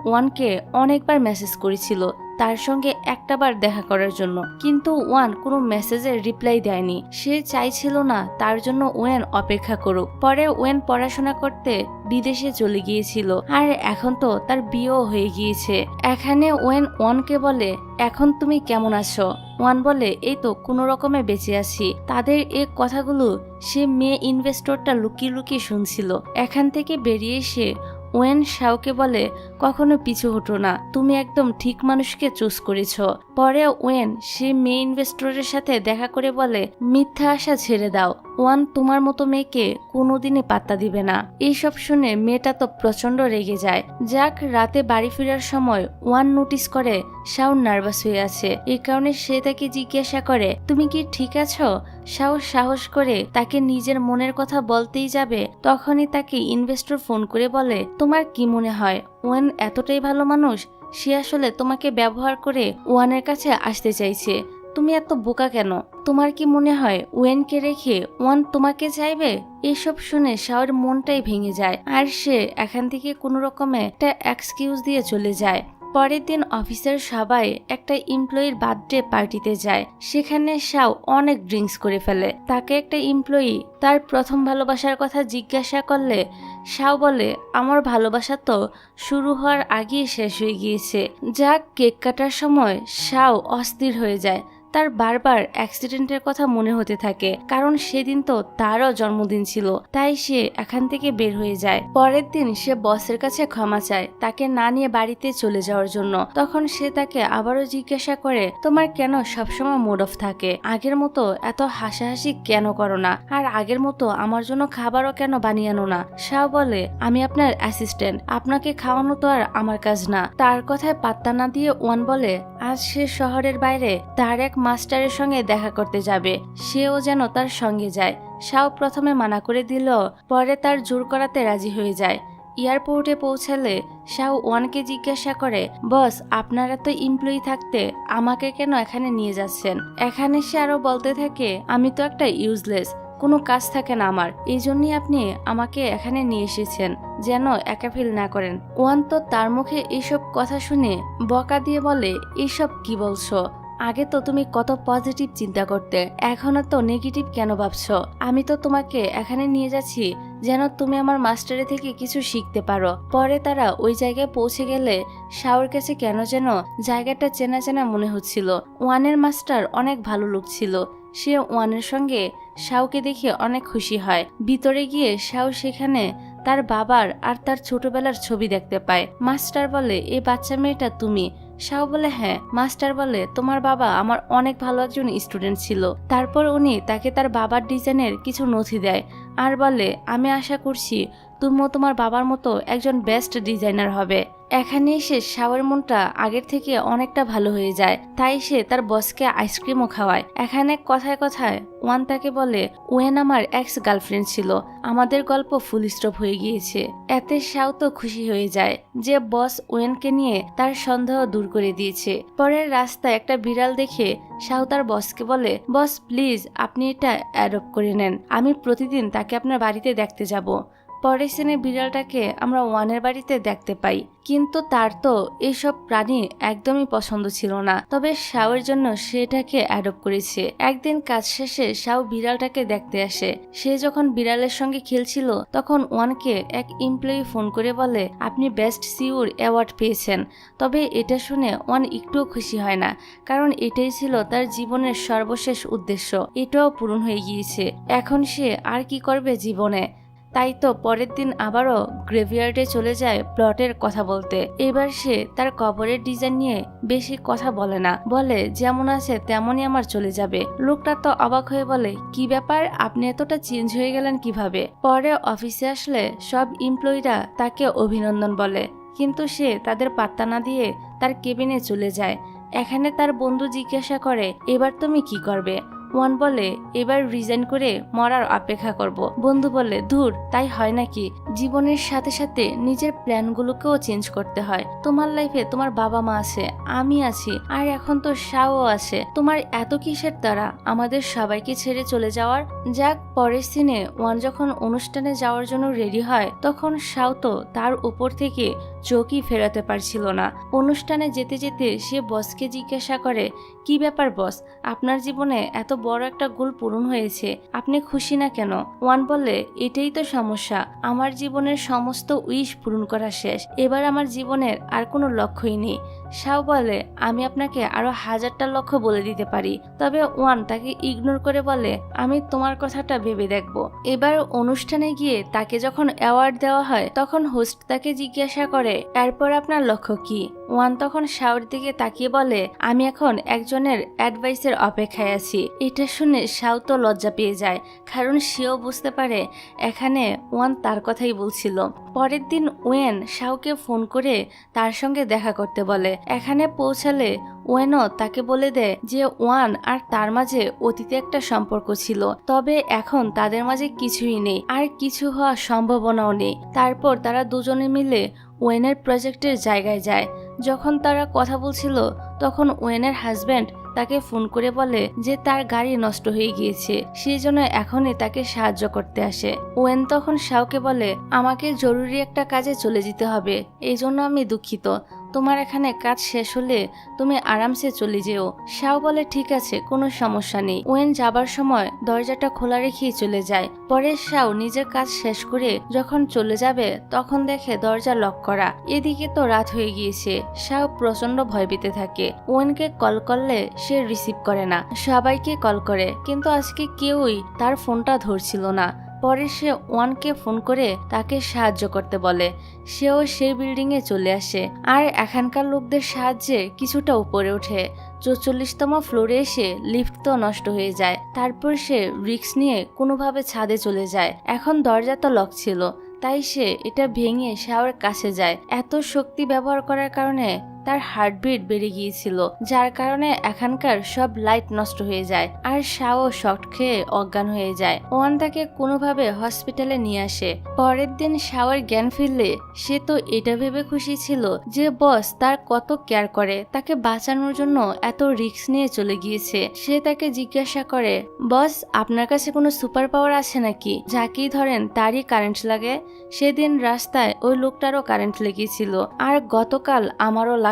ওয়ানকে অনেকবার মেসেজ করেছিল তার সঙ্গে একটাবার দেখা করার জন্য, কিন্তু ওয়ান কোনো মেসেজের রিপ্লাই দেয়নি। সে চাইছিল না তার জন্য ওয়েন অপেক্ষা করুক। পরে ওয়েন পড়াশোনা করতে বিদেশে চলে গিয়েছিল আর এখন তো তার বিয়েও হয়ে গিয়েছে। এখানে ওয়ানকে বলে, এখন তুমি কেমন আছো? ওয়ান বলে, এই তো কোনো রকমে বেঁচে আছি। তাদের এই কথাগুলো সে মেয়ে ইনভেস্টরটা লুকিয়ে লুকিয়ে শুনছিল। এখান থেকে বেরিয়ে এসে ওয়েন শাওকে বলে, কখনো পিছু হটো না, তুমি একদম ঠিক মানুষকে চুজ করেছ। পরে ওয়েন সে মেয়ে ইনভেস্টরের সাথে দেখা করে বলে, মিথ্যা আশা ছেড়ে দাও, ওয়ান তোমার মতো মেয়েকে কোনোদিনই পাত্তা দিবে না। এইসব শুনে মেয়েটা তো প্রচন্ড রেগে যায়। যাক, রাতে বাড়ি ফেরার সময় ওয়ান নোটিস করে শাও নার্ভাস হয়ে আছে। এই কারণে সে তাকে জিজ্ঞাসা করে, তুমি কি ঠিক আছো? শাও সাহস করে তাকে নিজের মনের কথা বলতেই যাবে, তখনই তাকে ইনভেস্টর ফোন করে বলে, তোমার কি মনে হয় ওয়ান এতটাই ভালো মানুষ? সে আসলে তোমাকে ব্যবহার করে ওয়ানের কাছে আসতে চাইছে। তুমি এত বোকা কেন? তোমার কি মনে হয় ওয়েনকে রেখে ওয়ান তোমাকে চাইবে? এসব শুনে শাওর মনটাই ভেঙে যায় আর সে এখান থেকে কোনো রকমে একটা এক্সকিউজ দিয়ে চলে যায়। পরের দিন অফিসের সবাই একটা এমপ্লয়ির বার্থডে পার্টিতে যায়। সেখানে শাও অনেক ড্রিঙ্কস করে ফেলে। তাকে একটা এমপ্লয়ি তার প্রথম ভালোবাসার কথা জিজ্ঞাসা করলে শাও বলে, আমার ভালোবাসা তো শুরু হওয়ার আগেই শেষ হয়ে গিয়েছে। যাক, কেক কাটার সময় শাও অস্থির হয়ে যায়। তার বারবার অ্যাক্সিডেন্টের কথা মনে হতে থাকে, কারণ সেদিন তো তারও জন্মদিন ছিল। তাই সে এখান থেকে বের হয়ে যায়। পরের দিন সে বসের কাছে ক্ষমা চায় তাকে না নিয়ে বাড়িতে চলে যাওয়ার জন্য। তখন সে তাকে আবারও জিজ্ঞাসা করে, তোমার কেন সবসময় মুড অফ থাকে? আগের মতো এত হাসাহাসি কেন করো না? আর আগের মতো আমার জন্য খাবারও কেন বানিয়ে আনো না? শাও বলে, আমি আপনার অ্যাসিস্ট্যান্ট, আপনাকে খাওয়ানো তো আর আমার কাজ না। তার কথায় পাত্তা না দিয়ে ওয়ান বলে, আজ সে শহরের বাইরে তার এক মাস্টারের সঙ্গে দেখা করতে যাবে, সেও যেন তার সঙ্গে যায়। শাও প্রথমে মানা করে দিল, পরে তার জোর করাতে রাজি হয়ে যায়। এয়ারপোর্টে পৌঁছালে শাও ওয়ানকে জিজ্ঞাসা করে, বস, আপনারা তো এমপ্লয়ি থাকতে আমাকে কেন এখানে নিয়ে যাচ্ছেন? এখানে সে আরো বলতে থাকে, আমি তো একটা ইউজলেস, কোনো কাজ থাকে না আমার, এই জন্যই আপনি আমাকে এখানে নিয়ে এসেছেন, যেন একা ফিল না করেন। ওয়ান তো তার মুখে এইসব কথা শুনে বকা দিয়ে বলে, এইসব কি বলছো? আগে তো তুমি কত পজিটিভ চিন্তা করতে, এখন তো নেগেটিভ কেন ভাবছো? আমি তো তোমাকে এখানে নিয়ে যাচ্ছি যেন তুমি আমার মাস্টারের থেকে কিছু শিখতে পারো। পরে তারা ওই জায়গায় পৌঁছে গেলে শাওর কাছে কেন যেন জায়গাটা চেনা চেনা মনে হচ্ছিল। ওয়ানের মাস্টার অনেক ভালো লোক ছিল। সে ওয়ানের সঙ্গে শাওকে দেখে অনেক খুশি হয়। ভিতরে গিয়ে শাও সেখানে তার বাবার আর তার ছোটবেলার ছবি দেখতে পায়। মাস্টার বলে, এই বাচ্চা মেয়েটা তুমি? শাও বলে, হ্যাঁ। মাস্টার বলে, তোমার বাবা আমার অনেক ভালো একজন স্টুডেন্ট ছিল। তারপর উনি তাকে তার বাবার ডিজাইনের কিছু নথি দেয় আর বলে, আমি আশা করছি তুমিও তোমার বাবার মতো একজন বেস্ট ডিজাইনার হবে। এখানে এসে শাওয়ের মনটা আগের থেকে অনেকটা ভালো হয়ে যায়। তাই সে তার বসকে আইসক্রিমও খাওয়ায়। এখানে কথায় কথায় ওয়ান তাকে বলে, ওয়েন আমার এক্স গার্লফ্রেন্ড ছিল, আমাদের গল্প ফুল স্টপ হয়ে গিয়েছে। এতে শাও তো খুশি হয়ে যায় যে বস ওয়েনকে নিয়ে তার সন্দেহ দূর করে দিয়েছে। পরের রাস্তায় একটা বিড়াল দেখে শাও তার বসকে বলে, বস প্লিজ আপনি এটা অ্যাডপ্ট করে নেন, আমি প্রতিদিন তাকে আপনার বাড়িতে দেখতে যাব। পরের সিনে বিড়ালটাকে আমরা ওয়ানের বাড়িতে দেখতে পাই, কিন্তু তার তো এইসব প্রাণী একদমই পছন্দ ছিল না। তবে শাওয়ের জন্য সেটাকে অ্যাডপ্ট করেছে। একদিন কাজ শেষে শাও বিড়ালটাকে দেখতে আসে। সে যখন বিড়ালের সঙ্গে খেলছিল তখন ওয়ানকে এক এমপ্লয়ি ফোন করে বলে, আপনি বেস্ট সিইওর অ্যাওয়ার্ড পেয়েছেন। তবে এটা শুনে ওয়ান একটুও খুশি হয় না, কারণ এটাই ছিল তার জীবনের সর্বশেষ উদ্দেশ্য। এটাও পূরণ হয়ে গিয়েছে। এখন সে আর কি করবে জীবনে? তাই তো পরের দিন আবারও গ্রেভিয়ার্ডে চলে যায় প্লটের কথা বলতে। এবার সে তার কবরের ডিজাইন নিয়ে বেশি কথা বলে না, বলে যেমন আছে তেমনই আমার চলে যাবে। লোকটা তো অবাক হয়ে বলে, কি ব্যাপার, আপনি এতটা চেঞ্জ হয়ে গেলেন কিভাবে? পরে অফিসে আসলে সব এমপ্লয়িরা তাকে অভিনন্দন বলে, কিন্তু সে তাদের পাত্তা না দিয়ে তার কেবিনে চলে যায়। এখানে তার বন্ধু জিজ্ঞাসা করে, এবার তুমি কি করবে? ওয়ান বলে এবার রিজাইন করে মরার অপেক্ষা করব। বন্ধু বলে ধুর, তাই হয় নাকি? জীবনের সাথে সাথে নিজের প্ল্যানগুলোকেও চেঞ্জ করতে হয়। তোমার লাইফে তোমার বাবা মা আছে, আমি আছি, আর এখন তো শাও আছে। তোমার এত কিসের দ্বারা আমাদের সবাইকে ছেড়ে চলে যাওয়ার? যাক, পরের সিনে ওয়ান যখন অনুষ্ঠানে যাওয়ার জন্য রেডি হয় তখন শাও তো তার উপর থেকে চোখই ফেরাতে পারছিল না। অনুষ্ঠানে যেতে যেতে সে বসকে জিজ্ঞাসা করে, কি ব্যাপার বস, আপনার জীবনে এত বড় একটা গোল পূরণ হয়েছে, আপনি খুশি না কেন? ওয়ান বলে, এটাই তো সমস্যা, আমার জীবনের সমস্ত উইশ পূরণ করা শেষ, এবার আমার জীবনের আর কোনো লক্ষ্যই নেই। শাও বলে, আমি আপনাকে আরো 1000টা লক্ষ্য বলে দিতে পারি। তবে ওয়ান তাকে ইগনোর করে বলে, আমি তোমার কথাটা ভেবে দেখব। এবার অনুষ্ঠানে গিয়ে তাকে যখন অ্যাওয়ার্ড দেওয়া হয় তখন হোস্ট তাকে জিজ্ঞাসা করে, এরপর আপনার লক্ষ্য কি? ওয়ান তখন শাওর দিকে তাকিয়ে বলে, আমি এখন একজনের অ্যাডভাইসের অপেক্ষায় আছি। এটা শুনে শাও তো লজ্জা পেয়ে যায়, কারণ সেও বুঝতে পারে এখানে ওয়ান তার কথাই বলছিল। পরের দিন ওয়েন শাওকে ফোন করে তার সঙ্গে দেখা করতে বলে। এখানে পৌঁছালে ওয়েনও তাকে বলে দেয় যে ওয়ান আর তার মাঝে অতীতে একটা সম্পর্ক ছিল, তবে এখন তাদের মাঝে কিছুই নেই, আর কিছু হওয়ার সম্ভাবনাও নেই। তারপর তারা দুজনে মিলে ওয়েনের প্রজেক্টের জায়গায় যায়। যখন তারা কথা বলছিল তখন ওয়েনের হাজব্যান্ড তাকে ফোন করে বলে যে তার গাড়ি নষ্ট হয়ে গিয়েছে, সেই জন্য এখনই তাকে সাহায্য করতে আসে। ওয়েন তখন শাওকে বলে, আমাকে জরুরি একটা কাজে চলে যেতে হবে, এই জন্য আমি দুঃখিত, তোমার এখানে কাজ শেষ হলে তুমি আরামসে চলে যেও। শাও বলে, ঠিক আছে, কোনো সমস্যা নেই। ওয়েন যাবার সময় দরজাটা খোলা রেখেই চলে যায়। পরে শাও নিজের কাজ শেষ করে যখন চলে যাবে তখন দেখে দরজা লক করা। এদিকে তো রাত হয়ে গিয়েছে। শাও প্রচন্ড ভয় পেতে থাকে। ওয়েনকে কল করলে সে রিসিভ করে না, সবাইকে কল করে, কিন্তু আজকে কেউই তার ফোনটা ধরছিল না। পরে সে ওয়ানকে ফোন করে তাকে সাহায্য করতে বলে। সেও সেই বিল্ডিং এ চলে আসে, আর এখানকার লোকদের সাহায্যে কিছুটা উপরে ওঠে। 44তম ফ্লোরে এসে লিফট তো নষ্ট হয়ে যায়। তারপর সে রিস্ক নিয়ে কোনোভাবে ছাদে চলে যায়। এখন দরজা তো লক ছিল, তাই সে এটা ভেঙে শাওর কাছে যায়। এত শক্তি ব্যবহার করার কারণে তার হার্টবিট বেড়ে গিয়েছিল, যার কারণে এখানকার সব লাইট নষ্ট হয়ে যায়, আর শাও শক খেয়ে অজ্ঞান হয়ে যায়। ওয়ান তাকে কোনোভাবে হসপিটালে নিয়ে আসে। পরের দিন শাওর জ্ঞান ফিরলে সে তো এটা ভেবে খুশি ছিল যে বস তার কত কেয়ার করে, তাকে বাঁচানোর জন্য এত রিস্ক নিয়ে চলে গিয়েছে। সে তাকে জিজ্ঞাসা করে, বস আপনার কাছে কোনো সুপার পাওয়ার আছে নাকি? যাকেই ধরেন তারই কারেন্ট লাগে। সেদিন রাস্তায় ওই লোকটারও কারেন্ট লেগেছিল, আর গতকাল আমারও লাগলো।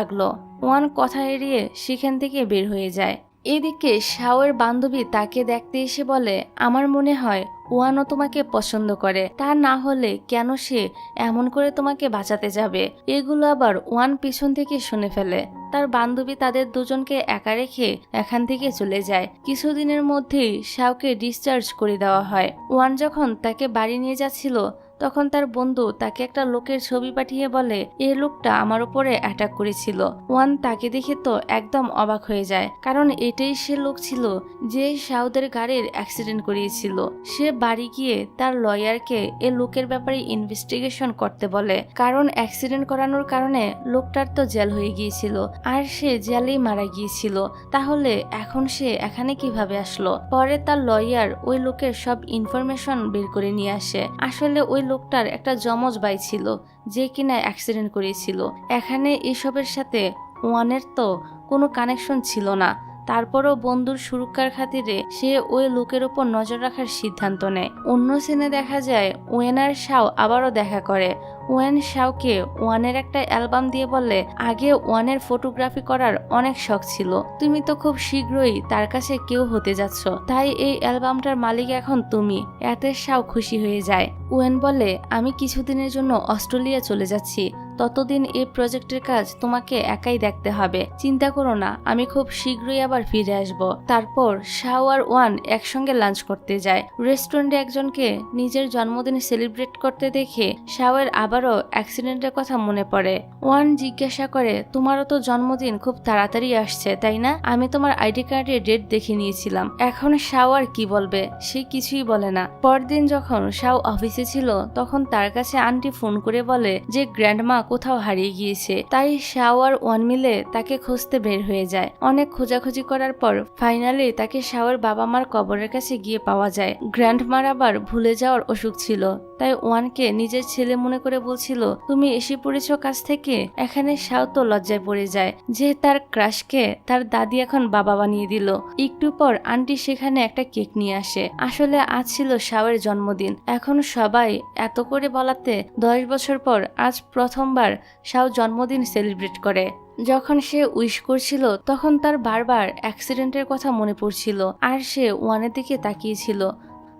ওয়ান কথা এড়িয়ে সেখান থেকে বের হয়ে যায়। এদিকে শাওয়ের বান্ধবী তাকে দেখতে এসে বলে, আমার মনে হয় ওয়ানও তোমাকে পছন্দ করে, তা না হলে কেন সে এমন করে তোমাকে বাঁচাতে যাবে? এগুলো আবার ওয়ান পিছন থেকে শুনে ফেলে। তার বান্ধবী তাদের দুজনকে একা রেখে এখান থেকে চলে যায়। কিছুদিনের মধ্যেই শাওকে ডিসচার্জ করে দেওয়া হয়। ওয়ান যখন তাকে বাড়ি নিয়ে যাচ্ছিল তখন তার বন্ধু তাকে একটা লোকের ছবি পাঠিয়ে বলে, এই লোকটা আমার উপরে অ্যাটাক করেছিল। ওয়ান তাকে দেখে তো একদম অবাক হয়ে যায়, কারণ এটাই সে লোক ছিল যে শাওদের গাড়ির অ্যাক্সিডেন্ট করিয়েছিল। সে বাড়ি গিয়ে তার লয়ারকে এ লোকের ব্যাপারে ইনভেস্টিগেশন করতে বলে, কারণ অ্যাক্সিডেন্ট করানোর কারণে লোকটার তো জেল হয়ে গিয়েছিল, আর সে জেলেই মারা গিয়েছিল। তাহলে এখন সে এখানে কিভাবে আসলো? পরে তার লয়ার ওই লোকের সব ইনফরমেশন বের করে নিয়ে আসে। আসলে ওই লোকটার একটা যমজ ভাই ছিল যে কিনা অ্যাক্সিডেন্ট করেছিল। এখানে এসবের সাথে ওয়ানের তো কোনো কানেকশন ছিল না। তারপরও বন্ধুর সুরক্ষার খাতিরে সে ওই লোকের উপর নজর রাখার সিদ্ধান্ত নেয়। অন্য সিনে দেখা যায় ওয়েন আর শাও আবারও দেখা করে। ওয়েন শাওকে ওয়ানের একটা অ্যালবাম দিয়ে বলে, আগে ওয়ানের ফটোগ্রাফি করার অনেক শখ ছিল, তুমি তো খুব শীঘ্রই তার কাছে কেউ হতে যাচ্ছ, তাই এই অ্যালবামটার মালিক এখন তুমি। এতে শাও খুশি হয়ে যায়। ওয়েন বলে, আমি কিছুদিনের জন্য অস্ট্রেলিয়া চলে যাচ্ছি, ততদিন এই প্রজেক্টের কাজ তোমাকে একাই দেখতে হবে, চিন্তা করো না, আমি খুব শীঘ্রই আবার ফিরে আসব। তারপর শাও আর ওয়ান একসঙ্গে লাঞ্চ করতে যায়। রেস্টুরেন্টে একজনকে নিজের জন্মদিন সেলিব্রেট করতে দেখে শাওয়ের আবারও অ্যাক্সিডেন্টের কথা মনে পড়ে। ওয়ান জিজ্ঞাসা করে, তোমারও তো জন্মদিন খুব তাড়াতাড়ি আসছে তাই না? আমি তোমার আইডি কার্ডে ডেট দেখে নিয়েছিলাম। এখন শাও আর কি বলবে? সে কিছুই বলে না। পরদিন যখন শাও অফিসে ছিল তখন তার কাছে আন্টি ফোন করে বলে যে গ্র্যান্ডমা কোথাও হারিয়ে গিয়েছে। তাই শাও আর ওয়ান মিলে তাকে খুঁজতে বের হয়ে যায়। অনেক খোঁজাখুঁজি করার পর ফাইনালি তাকে শাওয়ের বাবা মার কবরের কাছে গিয়ে পাওয়া যায়। গ্র্যান্ডমার আবার ভুলে যাওয়ার অসুখ ছিল, তাই ওয়ানকে নিজের ছেলে মনে করে বলছিল, তুমি এসে পড়েছো কাছ থেকে। এখানে শাও তো লজ্জায় পড়ে যায় যে তার ক্রাশকে তার দাদি এখন বাবা বানিয়ে দিল। একটু পর আন্টি সেখানে একটা কেক নিয়ে আসে। আসলে আজ ছিল শাওয়ের জন্মদিন। এখন সবাই এত করে বলাতে 10 বছর পর আজ প্রথমবার শাও জন্মদিন সেলিব্রেট করে। যখন সে উইশ করছিল তখন তার বারবার অ্যাক্সিডেন্টের কথা মনে পড়ছিল আর সে ওয়ানের দিকে তাকিয়েছিল।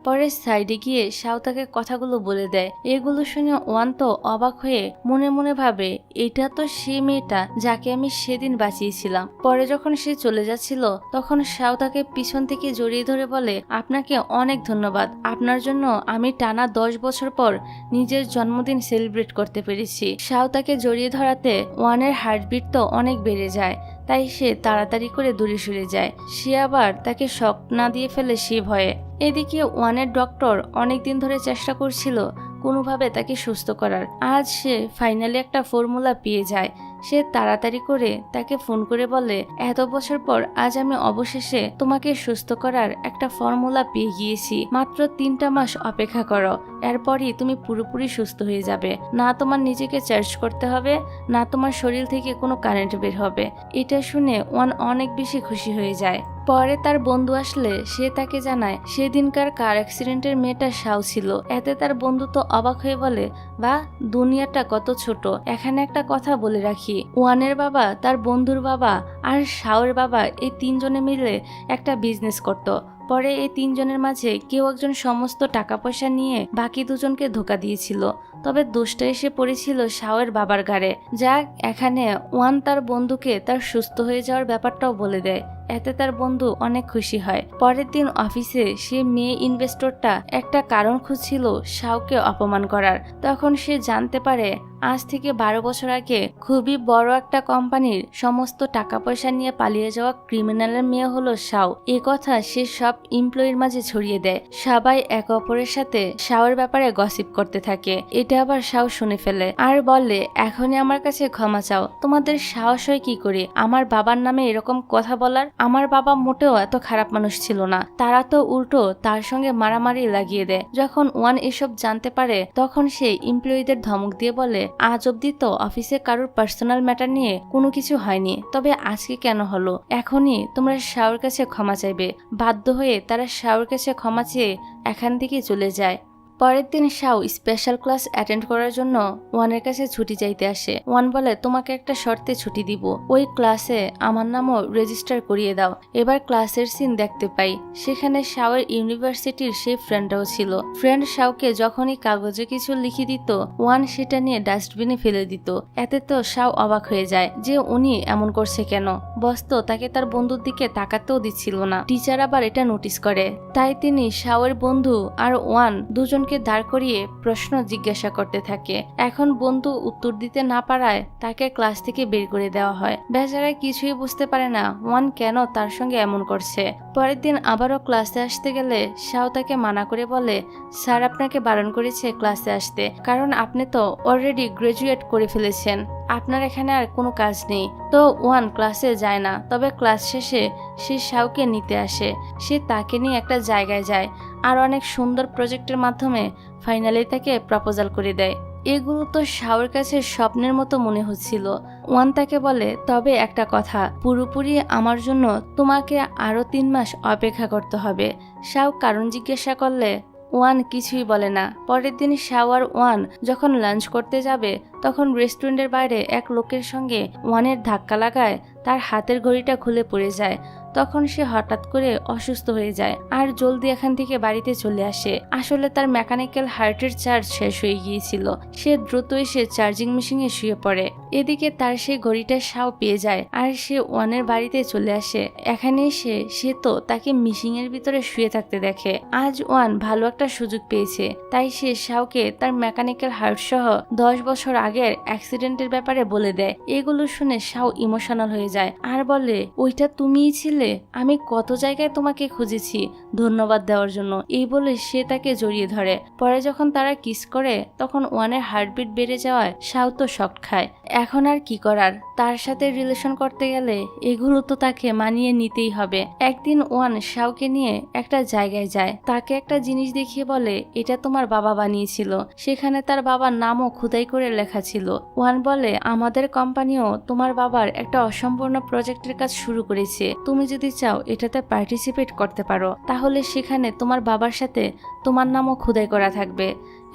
পরে সাইডে গিয়ে শাও তাকে কথাগুলো বলে দেয়। এগুলো শুনে ওয়ান তো অবাক হয়ে মনে মনে ভাবে, এটা তো সেই মেয়েটা যাকে আমি সেদিন বাঁচিয়েছিলাম। পরে যখন সে চলে যাচ্ছিল তখন শাও তাকে পিছন থেকে জড়িয়ে ধরে বলে, আপনাকে অনেক ধন্যবাদ, আপনার জন্য আমি টানা 10 বছর পর নিজের জন্মদিন সেলিব্রেট করতে পেরেছি। শাও তাকে জড়িয়ে ধরাতে ওয়ানের হার্টবিট তো অনেক বেড়ে যায়, তাই সে তাড়াতাড়ি করে দূরে সরে যায়। সে আবার তাকে শক না দিয়ে ফেলে সে ভয়ে। এদিকে ওয়ানের ডক্টর অনেকদিন ধরে চেষ্টা করছিল কোনোভাবে তাকে সুস্থ করার। আজ সে ফাইনালি একটা ফর্মুলা পেয়ে যায়। সে তাড়াতাড়ি করে তাকে ফোন করে বলে, এত বছর পর আজ আমি অবশেষে তোমাকে সুস্থ করার একটা ফর্মুলা পেয়ে গিয়েছি। মাত্র 3টা মাস অপেক্ষা করো, এরপরই তুমি পুরোপুরি সুস্থ হয়ে যাবে। না তোমার নিজেকে চার্জ করতে হবে, না তোমার শরীর থেকে কোনো কারেন্ট বের হবে। এটা শুনে ওয়ান অনেক বেশি খুশি হয়ে যায়। পরে তার বন্ধু আসলে সে তাকে জানায় সেদিনকার কার অ্যাক্সিডেন্টের মেয়েটা শাও ছিল। এতে তার বন্ধু তো অবাক হয়ে বলে, বা দুনিয়াটা কত ছোট। এখানে একটা কথা বলে রাখি, ওয়ানের বাবা, তার বন্ধুর বাবা আর শাওয়ের বাবা এই 3 জনে মিলে একটা বিজনেস করত। পরে এই 3 জনের মাঝে কেউ একজন সমস্ত টাকা পয়সা নিয়ে বাকি 2 জনকে ধোকা দিয়েছিল। তবে দোষটা এসে পড়েছিল শাওয়ের বাবার ঘাড়ে। যাক, এখানে ওয়ান তার বন্ধুকে তার সুস্থ হয়ে যাওয়ার ব্যাপারটাও বলে দেয়। এতে তার বন্ধু অনেক খুশি হয়। পরের দিন অফিসে সে মেয়ে ইনভেস্টরটা একটা কারণ খুঁজছিল শাওকে অপমান করার। তখন সে জানতে পারে আজ থেকে 12 বছর আগে খুবই বড় একটা কোম্পানির সমস্ত টাকা পয়সা নিয়ে পালিয়ে যাওয়া ক্রিমিনালের মেয়ে হলো শাও। এ কথা সে সব এমপ্লয়ির মাঝে ছড়িয়ে দেয়। সবাই একে অপরের সাথে শাওয়ের ব্যাপারে গসিপ করতে থাকে। এটা আবার শাও শুনে ফেলে আর বলে, এখনই আমার কাছে ক্ষমা চাও। তোমাদের সাহস হয় কি করে আমার বাবার নামে এরকম কথা বলার? আমার বাবা মোটেও এত খারাপ মানুষ ছিল না। তারা তো উল্টো তার সঙ্গে মারামারি লাগিয়ে দেয়। যখন ওয়ান এসব জানতে পারে তখন সে এমপ্লয়িদের ধমক দিয়ে বলে, আজ অব্দি তো অফিসে কারোর পার্সোনাল ম্যাটার নিয়ে কোনো কিছু হয়নি, তবে আজকে কেন হলো? এখনই তোমরা শাওর কাছে ক্ষমা চাইবে। বাধ্য হয়ে তারা শাওর কাছে ক্ষমা চেয়ে এখান থেকে চলে যায়। পরের দিন শাও স্পেশাল ক্লাস অ্যাটেন্ড করার জন্য ওয়ানের কাছে ছুটি চাইতে আসে। ওয়ান বলে, তোমাকে একটা শর্তে ছুটি দিব, ওই ক্লাসে আমার নামও রেজিস্টার করিয়ে দাও। এবার ক্লাসের সিন দেখতে পাই সেখানে শাওয়ের ইউনিভার্সিটির সেই ফ্রেন্ডটাও ছিল। ফ্রেন্ড শাওকে যখনই কাগজে কিছু লিখে দিত ওয়ান সেটা নিয়ে ডাস্টবিনে ফেলে দিত। এতে তো শাও অবাক হয়ে যায় যে উনি এমন করছে কেন। বস তো তাকে তার বন্ধুর দিকে তাকাতেও দিচ্ছিল না। টিচার আবার এটা নোটিস করে, তাই তিনি শাওয়ের বন্ধু আর ওয়ান দুজনকে দাঁড় করিয়ে প্রশ্ন জিজ্ঞাসা করতে থাকে। এখন বন্ধু উত্তর দিতে না পারায় তাকে ক্লাস থেকে বের করে দেওয়া হয়। বেচারা কিছুই বুঝতে পারে না ওয়ান কেন তার সঙ্গে এমন করছে। পরের দিন আবারও ক্লাসে আসতে গেলে শাও তাকে মানা করে বলে, স্যার আপনাকে বারণ করেছে ক্লাসে আসতে, কারণ আপনি তো অলরেডি গ্রাজুয়েট করে ফেলেছেন, আপনার এখানে আর কোনো কাজ নেই। তো ওয়ান ক্লাসে যায় না, তবে ক্লাস শেষে সে শাওকে নিতে আসে। সে তাকে নিয়ে একটা জায়গায় যায় আর অনেক সুন্দর প্রজেক্টের মাধ্যমে ফাইনালি তাকে প্রপোজাল করে দেয়। এগুলো তো শাওর কাছে স্বপ্নের মতো মনে হচ্ছিল। ওয়ান তাকে বলে, তবে একটা কথা, পুরোপুরি আমার জন্য তোমাকে আরো 3 মাস অপেক্ষা করতে হবে। শাও কারণ জিজ্ঞাসা করলে ওয়ান কিছুই বলে না। পরের দিন শাও আর ওয়ান যখন লাঞ্চ করতে যাবে তখন রেস্টুরেন্টের বাইরে এক লোকের সঙ্গে ওয়ানের ধাক্কা লাগায় তার হাতের ঘড়িটা খুলে পড়ে যায়। তখন সে হঠাৎ করে অসুস্থ হয়ে যায় আর জলদি এখান থেকে বাড়িতে চলে আসে। আসলে তার মেকানিক্যাল হার্টের চার্জ শেষ হয়ে গিয়েছিল। সে দ্রুত এসে চার্জিং মেশিনে শুয়ে পড়ে। এদিকে তার সেই ঘড়িটা শাও পেয়ে যায় আর সে ওয়ানের বাড়িতে চলে আসে। এখানে এসে সে তো তাকে মেশিনের ভিতরে শুয়ে থাকতে দেখে। আজ ওয়ান ভালো একটা সুযোগ পেয়েছে, তাই সে শাওকে তার মেকানিক্যাল হার্ট সহ 10 বছর আগের অ্যাক্সিডেন্টের ব্যাপারে বলে দেয়। এগুলো শুনে শাও ইমোশনাল হয়ে যায় আর বলে, ওইটা তুমিই ছিলে? বলে, আমি কত জায়গায় তোমাকে খুঁজেছি ধন্যবাদ দেওয়ার জন্য, এই বলে সে তাকে জড়িয়ে ধরে। পরে যখন তারা কিস করে তখন ওয়ানের হার্টবিট বেড়ে যাওয়ায় শাও তো শক খায়। এখন আর কি করার, তার সাথে রিলেশন করতে গেলে এগুলো তো তাকে মানিয়ে নিতেই হবে। একদিন ওয়ান শাওকে নিয়ে একটা জায়গায় যায়, তাকে একটা জিনিস দেখিয়ে বলে, এটা তোমার বাবা বানিয়েছিল। সেখানে তার বাবার নামও খোদাই করে লেখা ছিল। ওয়ান বলে, আমাদের কোম্পানিও তোমার বাবার একটা অসম্পূর্ণ প্রজেক্টের কাজ শুরু করেছে, তুমি যদি চাও এটাতে পার্টিসিপেট করতে পারো, তাহলে সেখানে তোমার বাবার সাথে তোমার নামও খোদাই করা থাকবে।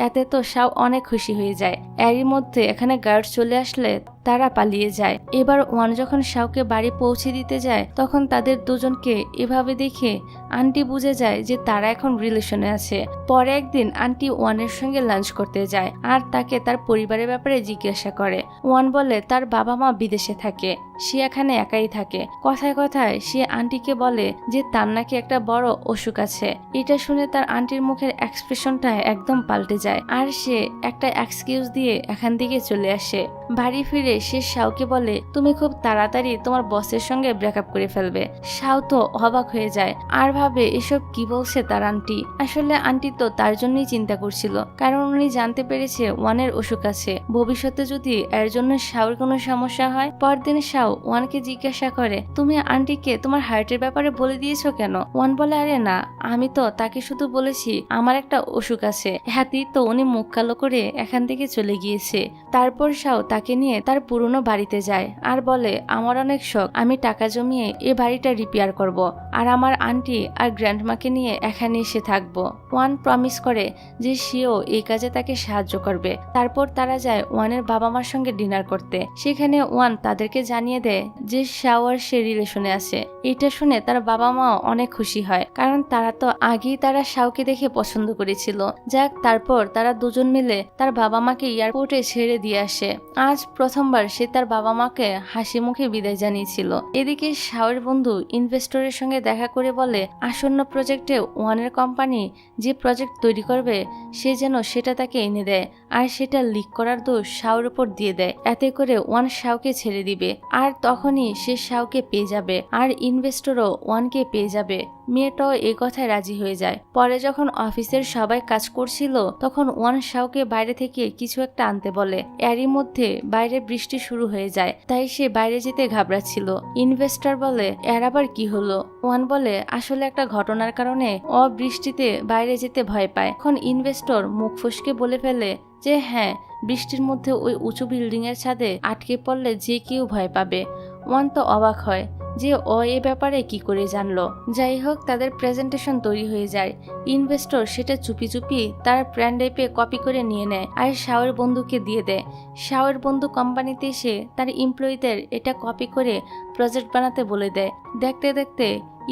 এতে তো শাও অনেক খুশি হয়ে যায়। এরই মধ্যে এখানে গার্ড চলে আসলে তারা পালিয়ে যায়। এবার ওয়ান যখন শাওকে বাড়ি পৌঁছে দিতে যায় তখন তাদের দুজনকে এভাবে দেখে আন্টি বুঝে যায় যে তারা এখন রিলেশনে আছে। পরে একদিন আন্টি ওয়ানের সঙ্গে লাঞ্চ করতে যায় আর তাকে তার পরিবারের ব্যাপারে জিজ্ঞাসা করে। ওয়ান বলে তার বাবা মা বিদেশে থাকে, সে এখানে একাই থাকে। কথায় কথায় সে আন্টিকে বলে যে তার নাকি একটা বড় অসুখ আছে। এটা শুনে তার আন্টির মুখের এক্সপ্রেশনটা একদম পাল্টে যায় আর সে একটা এক্সকিউজ দিয়ে এখান থেকে চলে আসে। বাড়ি ফিরে সে শাওকে বলে, তুমি খুব তাড়াতাড়ি তোমার বসের সঙ্গে ব্রেকআপ করে ফেলবে। শাও তো অবাক হয়ে যায় আর ভাবে এসব কি বলছে তার আন্টি। আসলে আন্টি তো তার জন্যই চিন্তা করছিল, কারণ উনি জানতে পেরেছে ওয়ানের অসুখ আছে। ভবিষ্যতে যদি এর জন্য শাওর কোনো সমস্যা হয়। পরদিন শাও ওয়ানকে জিজ্ঞাসা করে, তুমি আন্টিকে তোমার হার্টের ব্যাপারে বলে দিয়েছো কেন? ওয়ান বলে, আরে না, আমি তো তাকে শুধু বলেছি আমার একটা অসুখ আছে। হাতি তো উনি মুখ কালো করে এখান থেকে চলে গিয়েছে। তারপর শাও তাকে নিয়ে তার পুরনো বাড়িতে যায় আর বলে, আমার অনেক শখ, আমি টাকা জমিয়ে এ বাড়িটা রিপেয়ার করব আর আমার আন্টি আর গ্র্যান্ডমাকে নিয়ে এখানে এসে থাকবো। ওয়ান প্রমিস করে যে সেও এই কাজে তাকে সাহায্য করবে। তারপর তারা যায় ওয়ানের বাবা মার সঙ্গে ডিনার করতে। সেখানে ওয়ান তাদেরকে জানিয়ে দেয় যে শাও আর সে রিলেশনে আছে। এটা শুনে তার বাবা মা অনেক খুশি হয়, কারণ তারা তো আগেই তারা শাওকে দেখে পছন্দ করেছিল। যাক, তারপর তারা দুজন মিলে তার বাবা মাকে এয়ারপোর্টে ছেড়ে দিয়ে আসে। আজ প্রথমবার সে তার বাবা মাকে হাসি মুখে বিদায় জানিয়েছিল। এদিকে শাওয়ের বন্ধু ইনভেস্টরের সঙ্গে দেখা করে বলে, আসন্ন প্রজেক্টে ওয়ানের কোম্পানি যে প্রজেক্ট তৈরি করবে সে যেন সেটা তাকে এনে দেয় আর সেটা লিক করার দোষ শাওর উপর দিয়ে দেয়। এতে করে ওয়ান শাওকে ছেড়ে দিবে আর তখনই সে শাওকে পেয়ে যাবে আর ইনভেস্টরও ওয়ানকে পেয়ে যাবে। মেয়েটাও এই কথায় রাজি হয়ে যায়। পরে যখন অফিসের সবাই কাজ করছিল তখন ওয়ান শাওকে বাইরে থেকে কিছু একটা আনতে বলে। এরই মধ্যে বাইরে বৃষ্টি শুরু হয়ে যায়, তাই সে বাইরে যেতে ঘাবড়াচ্ছিল। ইনভেস্টর বলে, এর আবার কি হলো? ওয়ান বলে, আসলে একটা ঘটনার কারণে ও বৃষ্টিতে বাইরে যেতে ভয় পায়। এখন ইনভেস্টর মুখ ফসকে বলে ফেলে যে হ্যাঁ, বৃষ্টির মধ্যে ওই উঁচু বিল্ডিং এর ছাদে আটকে পড়লে যে কেউ ভয় পাবে। ওয়ান তো অবাক হয় যে ও এ ব্যাপারে কি করে জানলো। যাই হোক, তাদের প্রেজেন্টেশন তৈরি হয়ে যায়। ইনভেস্টর সেটা চুপি চুপি তার প্ল্যান ড্রাইভে কপি করে নিয়ে নেয় আর শাওয়ের বন্ধুকে দিয়ে দেয়। শাওয়ের বন্ধু কোম্পানিতে এসে তার এমপ্লয়ীদের এটা কপি করে প্রজেক্ট বানাতে বলে দেয়। দেখতে দেখতে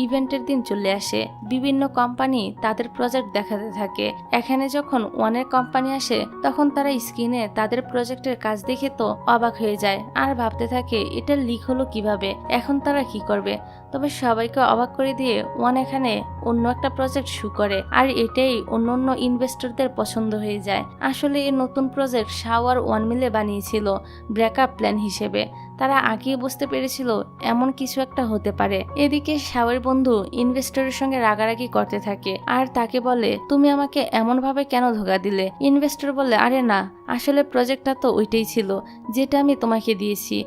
ইভেন্টের দিন চলে আসে। বিভিন্ন কোম্পানি তাদের প্রজেক্ট দেখাতে থাকে। এখানে যখন ওয়ানের কোম্পানি আসে তখন তারা স্ক্রিনে তাদের প্রজেক্টের কাজ দেখে তো অবাক হয়ে যায় আর ভাবতে থাকে এটা লিক হলো কিভাবে, এখন তারা কি করবে। তবে সবাইকে অবাক করে দিয়ে ওয়ান এখানে অন্য একটা প্রজেক্ট শুরু করে আর এটাই অন্য ইনভেস্টরদের পছন্দ হয়ে যায়। আসলে এই নতুন প্রজেক্ট শাও আর ওয়ান মিলে বানিয়েছিল ব্রেকআপ প্ল্যান হিসেবে। তারা আগেই বুঝতে পেরেছিল এমন কিছু একটা হতে পারে। এদিকে শাওয়ের বন্ধু ইনভেস্টরের সঙ্গে রাগারাগি করতে থাকে আর তাকে বলে, তুমি আমাকে এমন ভাবে কেন ধোকা দিলে? ইনভেস্টর বলে, আরে না, আসলে প্রজেক্টটা তো ওইটাই ছিল যেটা আমি তোমাকে দিয়েছি।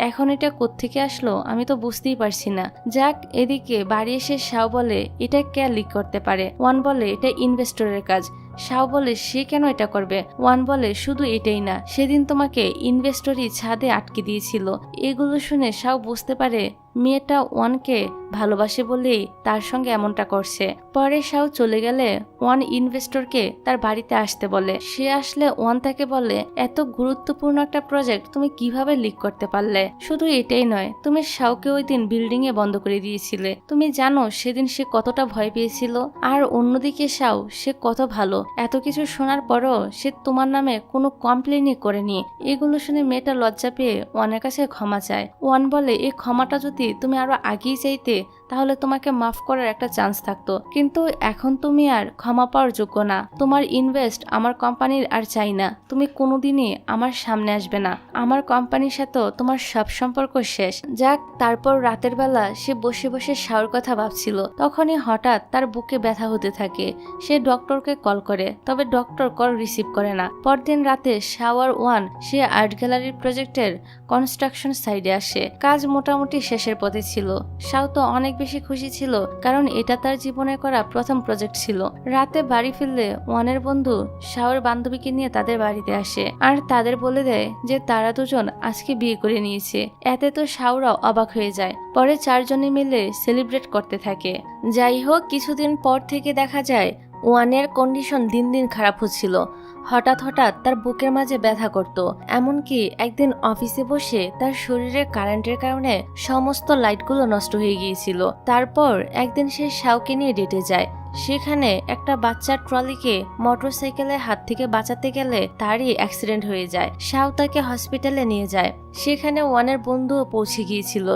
এখন এটা কোত্থেকে আসলো আমি তো বুঝতেই পারছি না। যাক, এদিকে বাড়ি এসে শাও বলে, এটা কে লিক করতে পারে? ওয়ান বলে, এটা ইনভেস্টরের কাজ। শাও বলে, সে কেন এটা করবে? ওয়ান বলে, শুধু এটাই না, সেদিন তোমাকে ইনভেস্টরই ছাদে আটকে দিয়েছিল। এগুলো শুনে শাও বুঝতে পারে মেয়েটা ওয়ানকে ভালোবাসে বলেই তার সঙ্গে এমনটা করছে। পরে শাও চলে গেলে ওয়ান ইনভেস্টরকে তার বাড়িতে আসতে বলে। সে আসলে ওয়ান তাকে বলে, এত গুরুত্বপূর্ণ একটা প্রজেক্ট তুমি কিভাবে লিক করতে পারলে? শুধু এটাই নয়, তুমি শাওকে ওই দিন বিল্ডিং এ বন্ধ করে দিয়েছিলে। তুমি জানো সেদিন সে কতটা ভয় পেয়েছিল? আর অন্যদিকে শাও, সে কত ভালো। এত কিছু শোনার পরও সে তোমার নামে কোনো কমপ্লেনই করেনি। এগুলো শুনে মেয়েটা লজ্জা পেয়ে ওয়ানের কাছে ক্ষমা চায়। ওয়ান বলে, এই ক্ষমাটা যদি তুমি আরো আগেই চাইতে তাহলে তোমাকে মাফ করার একটা চান্স থাকতো, কিন্তু এখন তুমি আর ক্ষমা পাওয়ার যোগ্য না। তোমার ইনভেস্ট আমার কোম্পানির আর চাই না। তুমি কোনোদিনই আমার সামনে আসবে না। আমার কোম্পানির সাথে তোমার সব সম্পর্ক শেষ। যাক, তারপর রাতের বেলা সে বসে বসে শাওর কথা ভাবছিল, তখনই হঠাৎ তার বুকে ব্যথা হতে থাকে। সে ডক্টরকে কল করে, তবে ডক্টর কল রিসিভ করে না। পরদিন রাতে শাওয়ার 1 সে আর্ট গ্যালারির প্রজেক্টের কনস্ট্রাকশন সাইডে আসে। কাজ মোটামুটি শেষের পথে ছিল। শাও তো অনেক বেশি খুশি ছিল, কারণ এটা তার জীবনে করা প্রথম প্রজেক্ট ছিল। রাতে বাড়ি ফিরলে ওয়ানের বন্ধু শাওর বান্ধবীকে নিয়ে তাদের বাড়িতে আসে আর তাদের বলে দেয় যে তারা দুজন আজকে বিয়ে করে নিয়েছে। এতে তো শাওরাও অবাক হয়ে যায়। পরে 4 জনে মিলে সেলিব্রেট করতে থাকে। যাই হোক, কিছুদিন পর থেকে দেখা যায় ওয়ানের কন্ডিশন দিন দিন খারাপ হচ্ছিল। হঠাৎ হঠাৎ তার বুকের মাঝে ব্যথা করত। এমনকি একদিন অফিসে বসে তার শরীরে কারেন্টের কারণে সমস্ত লাইটগুলো নষ্ট হয়ে গিয়েছিল। তারপর একদিন সে শাওকে নিয়ে ডেটে যায়। সেখানে একটা বাচ্চার ট্রলিকে মোটরসাইকেলের হাত থেকে বাঁচাতে গেলে তারই অ্যাক্সিডেন্ট হয়ে যায়। শাও তাকে হসপিটালে নিয়ে যায়। সেখানে ওয়ানের বন্ধুও পৌঁছে গিয়েছিল।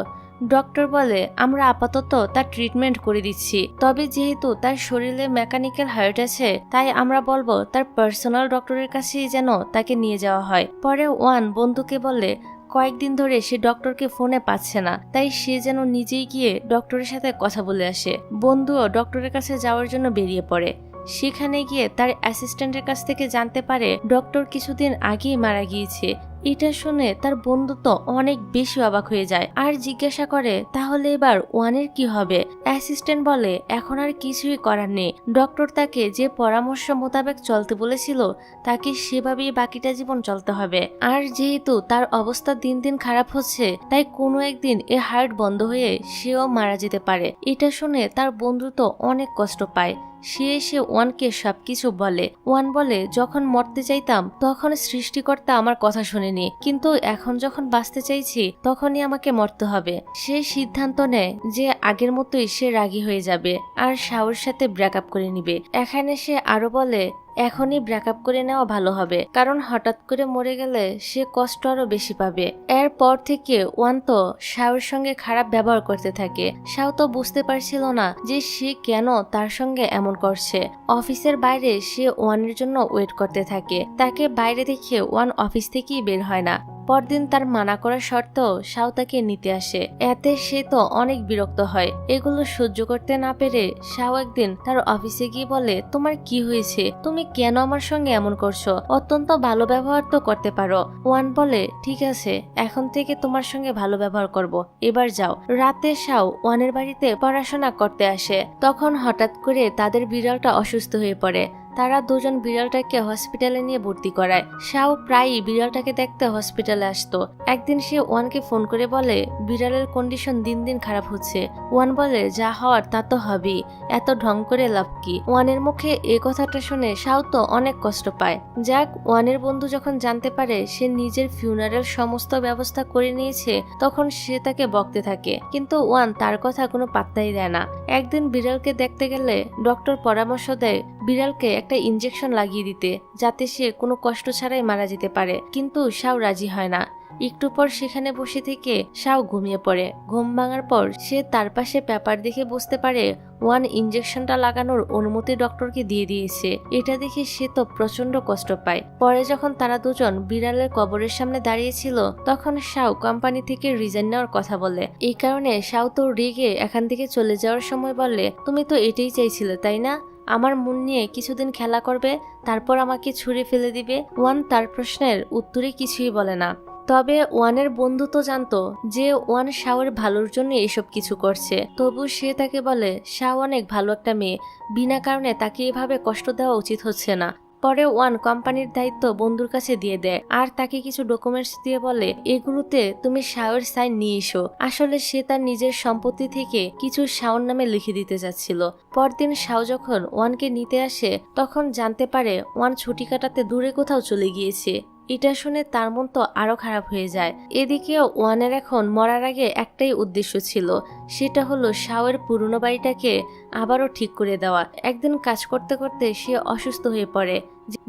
ডক্টর বলে, আমরা আপাতত তার ট্রিটমেন্ট করে দিচ্ছি, তবে যেহেতু তার শরীরে মেকানিক্যাল হার্ট আছে, তাই আমরা বলবো তার পার্সোনাল ডক্টরের কাছেই যেন তাকে নিয়ে যাওয়া হয়। পরে ওয়ান বন্ধুকে বলে, কয়েকদিন ধরে সে ডক্টরকে ফোনে পাচ্ছে না, তাই সে যেন নিজেই গিয়ে ডক্টরের সাথে কথা বলে আসে। বন্ধুও ডক্টরের কাছে যাওয়ার জন্য বেরিয়ে পড়ে। সেখানে গিয়ে তার অ্যাসিস্ট্যান্টের কাছ থেকে জানতে পারে ডক্টর কিছুদিন আগেই মারা গিয়েছে। এটা শুনে তার বন্ধু তো অনেক বেশি অবাক হয়ে যায় আর জিজ্ঞাসা করে, তাহলে এবার ওয়ানের কি হবে? অ্যাসিস্ট্যান্ট বলে, এখন আর কিছুই করার নেই। ডক্টর তাকে যে পরামর্শ মোতাবেক চলতে বলেছিল তাকে সেভাবেই বাকিটা জীবন চলতে হবে। আর যেহেতু তার অবস্থা দিন দিন খারাপ হচ্ছে, তাই কোনো একদিন এ হার্ট বন্ধ হয়ে সেও মারা যেতে পারে। এটা শুনে তার বন্ধু তো অনেক কষ্ট পায়। সে এসে ওয়ানকে সবকিছু বলে। ওয়ান বলে, যখন মরতে চাইতাম তখন সৃষ্টিকর্তা আমার কথা শুনেনি, কিন্তু এখন যখন বাঁচতে চাইছি তখনই আমাকে মরতে হবে। সে সিদ্ধান্ত নেয় যে আগের মতোই সে রাগী হয়ে যাবে আর শাওর সাথে ব্রেকআপ করে নিবে। এখানে সে আরো বলে, এখনই ব্রেকআপ করে নেওয়া ভালো হবে, কারণ হঠাৎ করে মরে গেলে সে কষ্ট আরো বেশি পাবে। এরপর থেকে ওয়ান তো শাওর সঙ্গে খারাপ ব্যবহার করতে থাকে। শাও তো বুঝতে পারছিল না যে সে কেন তার সঙ্গে এমন করছে। অফিসের বাইরে সে ওয়ানের জন্য ওয়েট করতে থাকে। তাকে বাইরে দেখে ওয়ান অফিস থেকেই বের হয় না। পরদিন তার মানা করা শর্তেও শাও তাকে নিতে আসে। এতে সে তো অনেক বিরক্ত হয়। এগুলো সহ্য করতে না পেরে শাও একদিন তার অফিসে গিয়ে বলে, তোমার কি হয়েছে? তুমি কেন আমার সঙ্গে এমন করছো? অত্যন্ত ভালো ব্যবহার তো করতে পারো। ওয়ান বলে, ঠিক আছে, এখন থেকে তোমার সঙ্গে ভালো ব্যবহার করব, এবার যাও। রাতে শাও ওয়ানের বাড়িতে পড়াশোনা করতে আসে। তখন হঠাৎ করে তাদের বিড়ালটা অসুস্থ হয়ে পড়ে। তারা দুজন বিড়ালটাকে হসপিটালে নিয়ে ভর্তি করায়। শাও প্রায়ই বিড়ালটাকে দেখতে হসপিটালে আসতো। একদিন সে ওয়ানকে ফোন করে বলে, বিড়ালের কন্ডিশন দিন দিন খারাপ হচ্ছে। ওয়ান বলে, যা হওয়ার তা তো হবেই, এত ঢং করে লাভ কি? ওয়ানের মুখে এই কথাটা শুনে শাও তো অনেক কষ্ট পায়। যাক, ওয়ানের বন্ধু যখন জানতে পারে সে নিজের ফিউনারেল সমস্ত ব্যবস্থা করে নিয়েছে, তখন সে তাকে বকতে থাকে, কিন্তু ওয়ান তার কথা কোনো পাত্তাই দেয় না। একদিন বিড়ালকে দেখতে গেলে ডক্টর পরামর্শ দেয় বিড়ালকে একটা ইনজেকশন লাগিয়ে দিতে, যাতে সে কোনো কষ্ট ছাড়াই মারা যেতে পারে, কিন্তু শাও রাজি হয় না। একটু পর সেখানে বসে থেকে শাও ঘুমিয়ে পড়ে। ঘুম ভাঙার পর সে তার পাশে পেপার দেখে বুঝতে পারে ওয়ান ইনজেকশনটা লাগানোর অনুমতি ডক্টরকে দিয়ে দিয়েছে। এটা দেখে সে তো প্রচন্ড কষ্ট পায়। পরে যখন তারা দুজন বিড়ালের কবরের সামনে দাঁড়িয়েছিল, তখন শাও কোম্পানি থেকে রিজাইন নেওয়ার কথা বলে। এই কারণে শাও তো রেগে এখান থেকে চলে যাওয়ার সময় বলে, তুমি তো এটাই চাইছিলে তাই না? আমার মন নিয়ে কিছুদিন খেলা করবে, তারপর আমাকে ছুঁড়ে ফেলে দিবে। ওয়ান তার প্রশ্নের উত্তরে কিছুই বলে না। তবে ওয়ানের বন্ধু তো জানতো যে ওয়ান শাওয়ের ভালোর জন্য এসব কিছু করছে। তবু সে তাকে বলে, শাও অনেক ভালো একটা মেয়ে, বিনা কারণে তাকে এভাবে কষ্ট দেওয়া উচিত হচ্ছে না। পরে ওয়ান কোম্পানির দায়িত্ব বন্ধুর কাছে দিয়ে দেয় আর তাকে কিছু ডকুমেন্টস দিয়ে বলে, এগুলোতে তুমি শাওয়ের সাইন নিয়ে এসো। আসলে সে তার নিজের সম্পত্তি থেকে কিছু শাওর নামে লিখে দিতে যাচ্ছিল। পরদিন শাও যখন ওয়ানকে নিতে আসে, তখন জানতে পারে ওয়ান ছুটি কাটাতে দূরে কোথাও চলে গিয়েছে। এটা শুনে তার মন তো আরো খারাপ হয়ে যায়। এদিকে ওয়ানের এখন মরার আগে একটাই উদ্দেশ্য ছিল, সেটা হলো শাওয়ের পুরনো বাড়িটাকে আবারও ঠিক করে দেওয়া। একদিন কাজ করতে করতে সে অসুস্থ হয়ে পড়ে,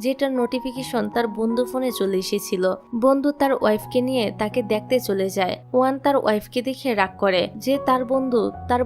যেটার নোটিফিকেশন তার বন্ধু ফোনে চলে এসেছিল। বন্ধু তার ওয়াইফকে নিয়ে তাকে দেখতে চলে যায়। ওয়ান তার ওয়াইফকে দেখে রাগ করে যে তার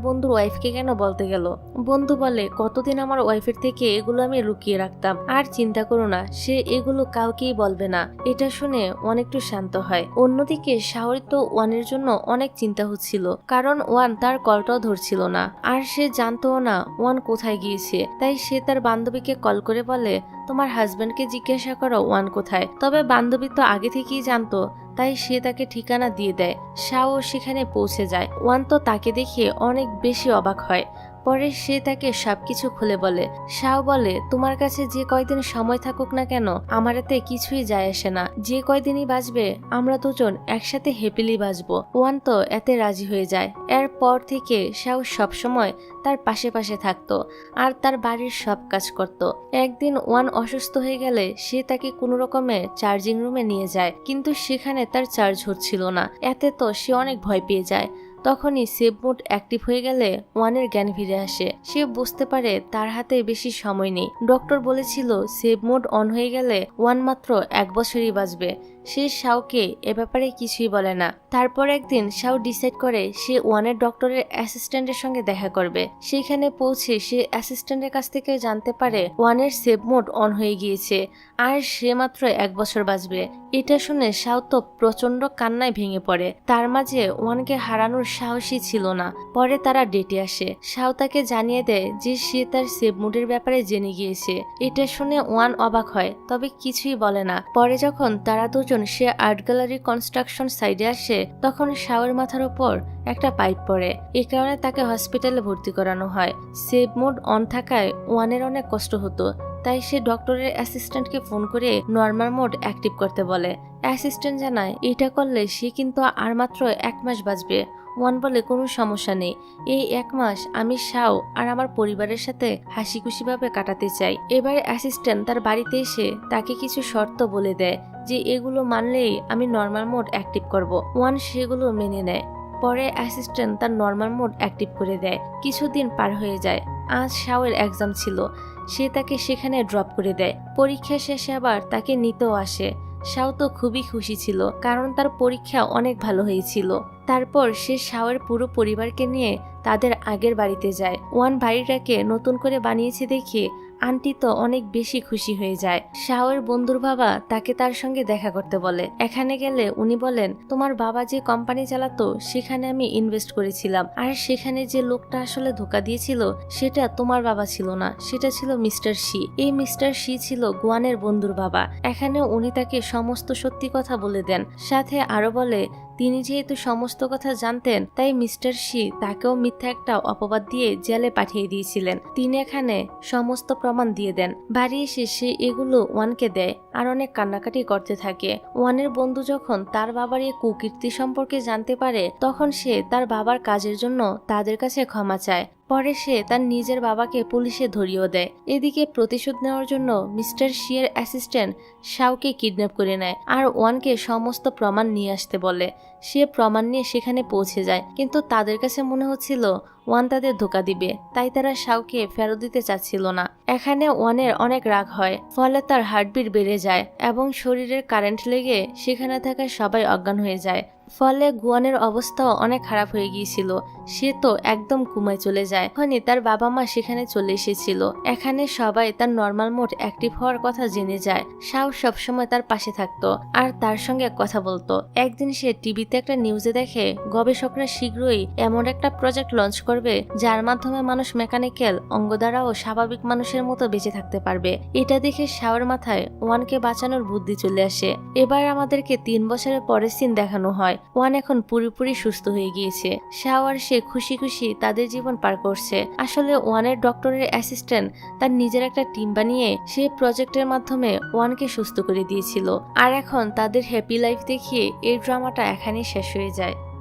বন্ধুর ওয়াইফকে কেন বলতে গেল। বন্ধু বলে, কতদিন আমার ওয়াইফের থেকে এগুলো আমি লুকিয়ে রাখতাম, আর চিন্তা করো না, সে এগুলো কাউকেই বলবে না। এটা শুনে ওয়ান একটু শান্ত হয়। অন্যদিকে শাওরি তো ওয়ানের জন্য অনেক চিন্তা হচ্ছিল, কারণ ওয়ান তার কলটাও ধরছিল না, আর সে জানতো না ওয়ান কোথায় গিয়েছে। তাই সে তার বান্ধবীকে কল করে বলে, তোমার হাজবেন্ডকে জিজ্ঞাসা করো ওয়ান কোথায়। তবে বান্ধবী তো আগে থেকেই জানতো, তাই সে তাকে ঠিকানা দিয়ে দেয়। শাও সেখানে পৌঁছে যায়। ওয়ান তো তাকে দেখে অনেক বেশি অবাক হয়। পরে সে তাকে সবকিছু খুলে বলে। শাও বলে, তোমার কাছে যে কয়দিন সময় থাকুক না কেন আমার এতে কিছুই যায় আসে না, যে কয়দিনই বাঁচবে আমরা দুজন একসাথে হ্যাপিলি বাঁচবো। ওয়ান তো এতে রাজি হয়ে যায়। এরপর থেকে শাও সবসময় তার পাশে পাশে থাকতো আর তার বাড়ির সব কাজ করত। একদিন ওয়ান অসুস্থ হয়ে গেলে সে তাকে কোনো রকমে চার্জিং রুমে নিয়ে যায়, কিন্তু সেখানে তার চার্জ হচ্ছিল না। এতে তো সে অনেক ভয় পেয়ে যায়। তখনই সেভ মোড অ্যাক্টিভ হয়ে গেলে ওয়ানের জ্ঞান ফিরে আসে। সে বুঝতে পারে তার হাতে বেশি সময় নেই। ডক্টর বলেছিল সেভ মোড অন হয়ে গেলে ওয়ান মাত্র 1 বছরই বাঁচবে। সে শাওকে এ ব্যাপারে কিছুই বলে না। তারপর একদিন শাও ডিসাইড করে সে ওয়ানের ডক্টরের অ্যাসিস্ট্যান্টের সঙ্গে দেখা করবে। সেখানে পৌঁছে সে অ্যাসিস্ট্যান্টের কাছ থেকে জানতে পারে ওয়ানের সেভ মোড অন হয়ে গিয়েছে আর সে মাত্র 1 বছর বাঁচবে। এটা শুনে শাও তো প্রচন্ড কান্নায় ভেঙে পড়ে। তার মাঝে ওয়ানকে হারানোর সাহসী ছিল না। পরে তারা ডেটে আসে। শাও তাকে জানিয়ে দেয় যে সে তার সেভ মোডের ব্যাপারে জেনে গিয়েছে। এটা শুনে ওয়ান অবাক হয়, তবে কিছুই বলে না। পরে যখন তারা দুজন সে আর্ট গ্যালারি কনস্ট্রাকশন সাইডে আসে, তখন শাওয়ের মাথার উপর একটা পাইপ পড়ে। এ কারণে তাকে হসপিটালে ভর্তি করানো হয়। সেভ মোড অন থাকায় ওয়ানের অনেক কষ্ট হতো, তাই সে ডক্টরের অ্যাসিস্ট্যান্টকে ফোন করে নর্মাল মোড অ্যাক্টিভ করতে বলে। অ্যাসিস্ট্যান্ট জানায় এটা করলে সে কিন্তু আর মাত্র 1 মাস বাঁচবে। ওয়ান বলে, কোনো সমস্যা নেই, এই 1 মাস আমি শাও আর আমার পরিবারের সাথে হাসি খুশিভাবে কাটাতে চাই। এবার অ্যাসিস্ট্যান্ট তার বাড়িতে এসে তাকে কিছু শর্ত বলে দেয় যে এগুলো মানলেই আমি নর্মাল মোড অ্যাক্টিভ করব। ওয়ান সেগুলো মেনে নেয়। পরে অ্যাসিস্ট্যান্ট তার নর্মাল মোড অ্যাক্টিভ করে দেয়। কিছুদিন পার হয়ে যায়। আজ শাওয়ের এক্সাম ছিল। সে তাকে সেখানে ড্রপ করে দেয়। পরীক্ষা শেষে আবার তাকে নিতেও আসে। শাও তো খুবই খুশি ছিল, কারণ তার পরীক্ষা অনেক ভালো হয়েছিল। তারপর সে শাওয়ের পুরো পরিবারকে নিয়ে তাদের আগের বাড়িতে যায়। ওয়ান বাড়িটাকে নতুন করে বানিয়েছে দেখে আন্টি তো অনেক বেশি খুশি হয়ে যায়। শাওয়ের বন্ধুর বাবা তাকে তার সঙ্গে দেখা করতে বলে। এখানে গেলে উনি বলেন, তোমার বাবা যে কোম্পানি চালাতো সেখানে আমি ইনভেস্ট করেছিলাম, আর সেখানে যে লোকটা আসলে ধোকা দিয়েছিল সেটা তোমার বাবা ছিল না, সেটা ছিল মিস্টার শি। এই মিস্টার শি ছিল গুয়ানের বন্ধুর বাবা। এখানে উনি তাকে সমস্ত সত্যি কথা বলে দেন। সাথে আরো বলে, তিনি যেহেতু সমস্ত কথা জানতেন, তাই মিস্টার শি তাকেও মিথ্যা একটা অপবাদ দিয়ে জেলে পাঠিয়ে দিয়েছিলেন। তিনি এখানে সমস্ত প্রমাণ দিয়ে দেন। বাড়ি এসে সে এগুলো ওয়ানকে দেয় আর অনেক কান্নাকাটি করতে থাকে। ওয়ানের বন্ধু যখন তার বাবার এই কুকীর্তি সম্পর্কে জানতে পারে, তখন সে তার বাবার কাজের জন্য তাদের কাছে ক্ষমা চায়। পরে সে তার নিজের বাবাকে পুলিশে ধরিয়েও দেয়। এদিকে প্রতিশোধ নেওয়ার জন্য মিস্টার শিয়ের অ্যাসিস্ট্যান্ট শাওকে কিডন্যাপ করে নেয় আর ওয়ানকে সমস্ত প্রমাণ নিয়ে আসতে বলে। সে প্রমাণ নিয়ে সেখানে পৌঁছে যায়, কিন্তু তাদের কাছে মনে হচ্ছিল ওয়ান তাদের ধোকা দিবে, তাই তারা শাওকে ফেরত দিতে চাচ্ছিল না। এখানে ওয়ানের অনেক রাগ হয়, ফলে তার হার্টবিট বেড়ে যায় এবং শরীরের কারেন্ট লেগে সেখানে থাকা সবাই অজ্ঞান হয়ে যায়। ফলে গুয়ানের অবস্থাও অনেক খারাপ হয়ে গিয়েছিল। সে তো একদম ঘুমায় চলে যায়। তখনই তার বাবা মা সেখানে চলে এসেছিল। এখানে সবাই তার নর্মাল মোড অ্যাক্টিভ হওয়ার কথা জেনে যায়। শাও সবসময় তার পাশে থাকতো আর তার সঙ্গে কথা বলতো। একদিন সে টিভিতে একটা নিউজে দেখে গবেষকরা শীঘ্রই এমন একটা প্রজেক্ট লঞ্চ করবে যার মাধ্যমে মানুষ মেকানিক্যাল অঙ্গ দ্বারাও স্বাভাবিক মানুষের মতো বেঁচে থাকতে পারবে। এটা দেখে শাওর মাথায় ওয়ানকে বাঁচানোর বুদ্ধি চলে আসে। এবার আমাদেরকে 3 বছরের পরের সিন দেখানো হয়। ওয়ান এখন পুরোপুরি সুস্থ হয়ে গিয়েছে। শাও আর সে খুশি খুশি তাদের জীবন পার করছে। আসলে ওয়ানের ডক্টরের অ্যাসিস্ট্যান্ট তার নিজের একটা টিম বানিয়ে সে প্রজেক্টের মাধ্যমে ওয়ানকে সুস্থ করে দিয়েছিল। আর এখন তাদের হ্যাপি লাইফ দেখিয়ে এই ড্রামাটা এখানেই শেষ হয়ে যায়।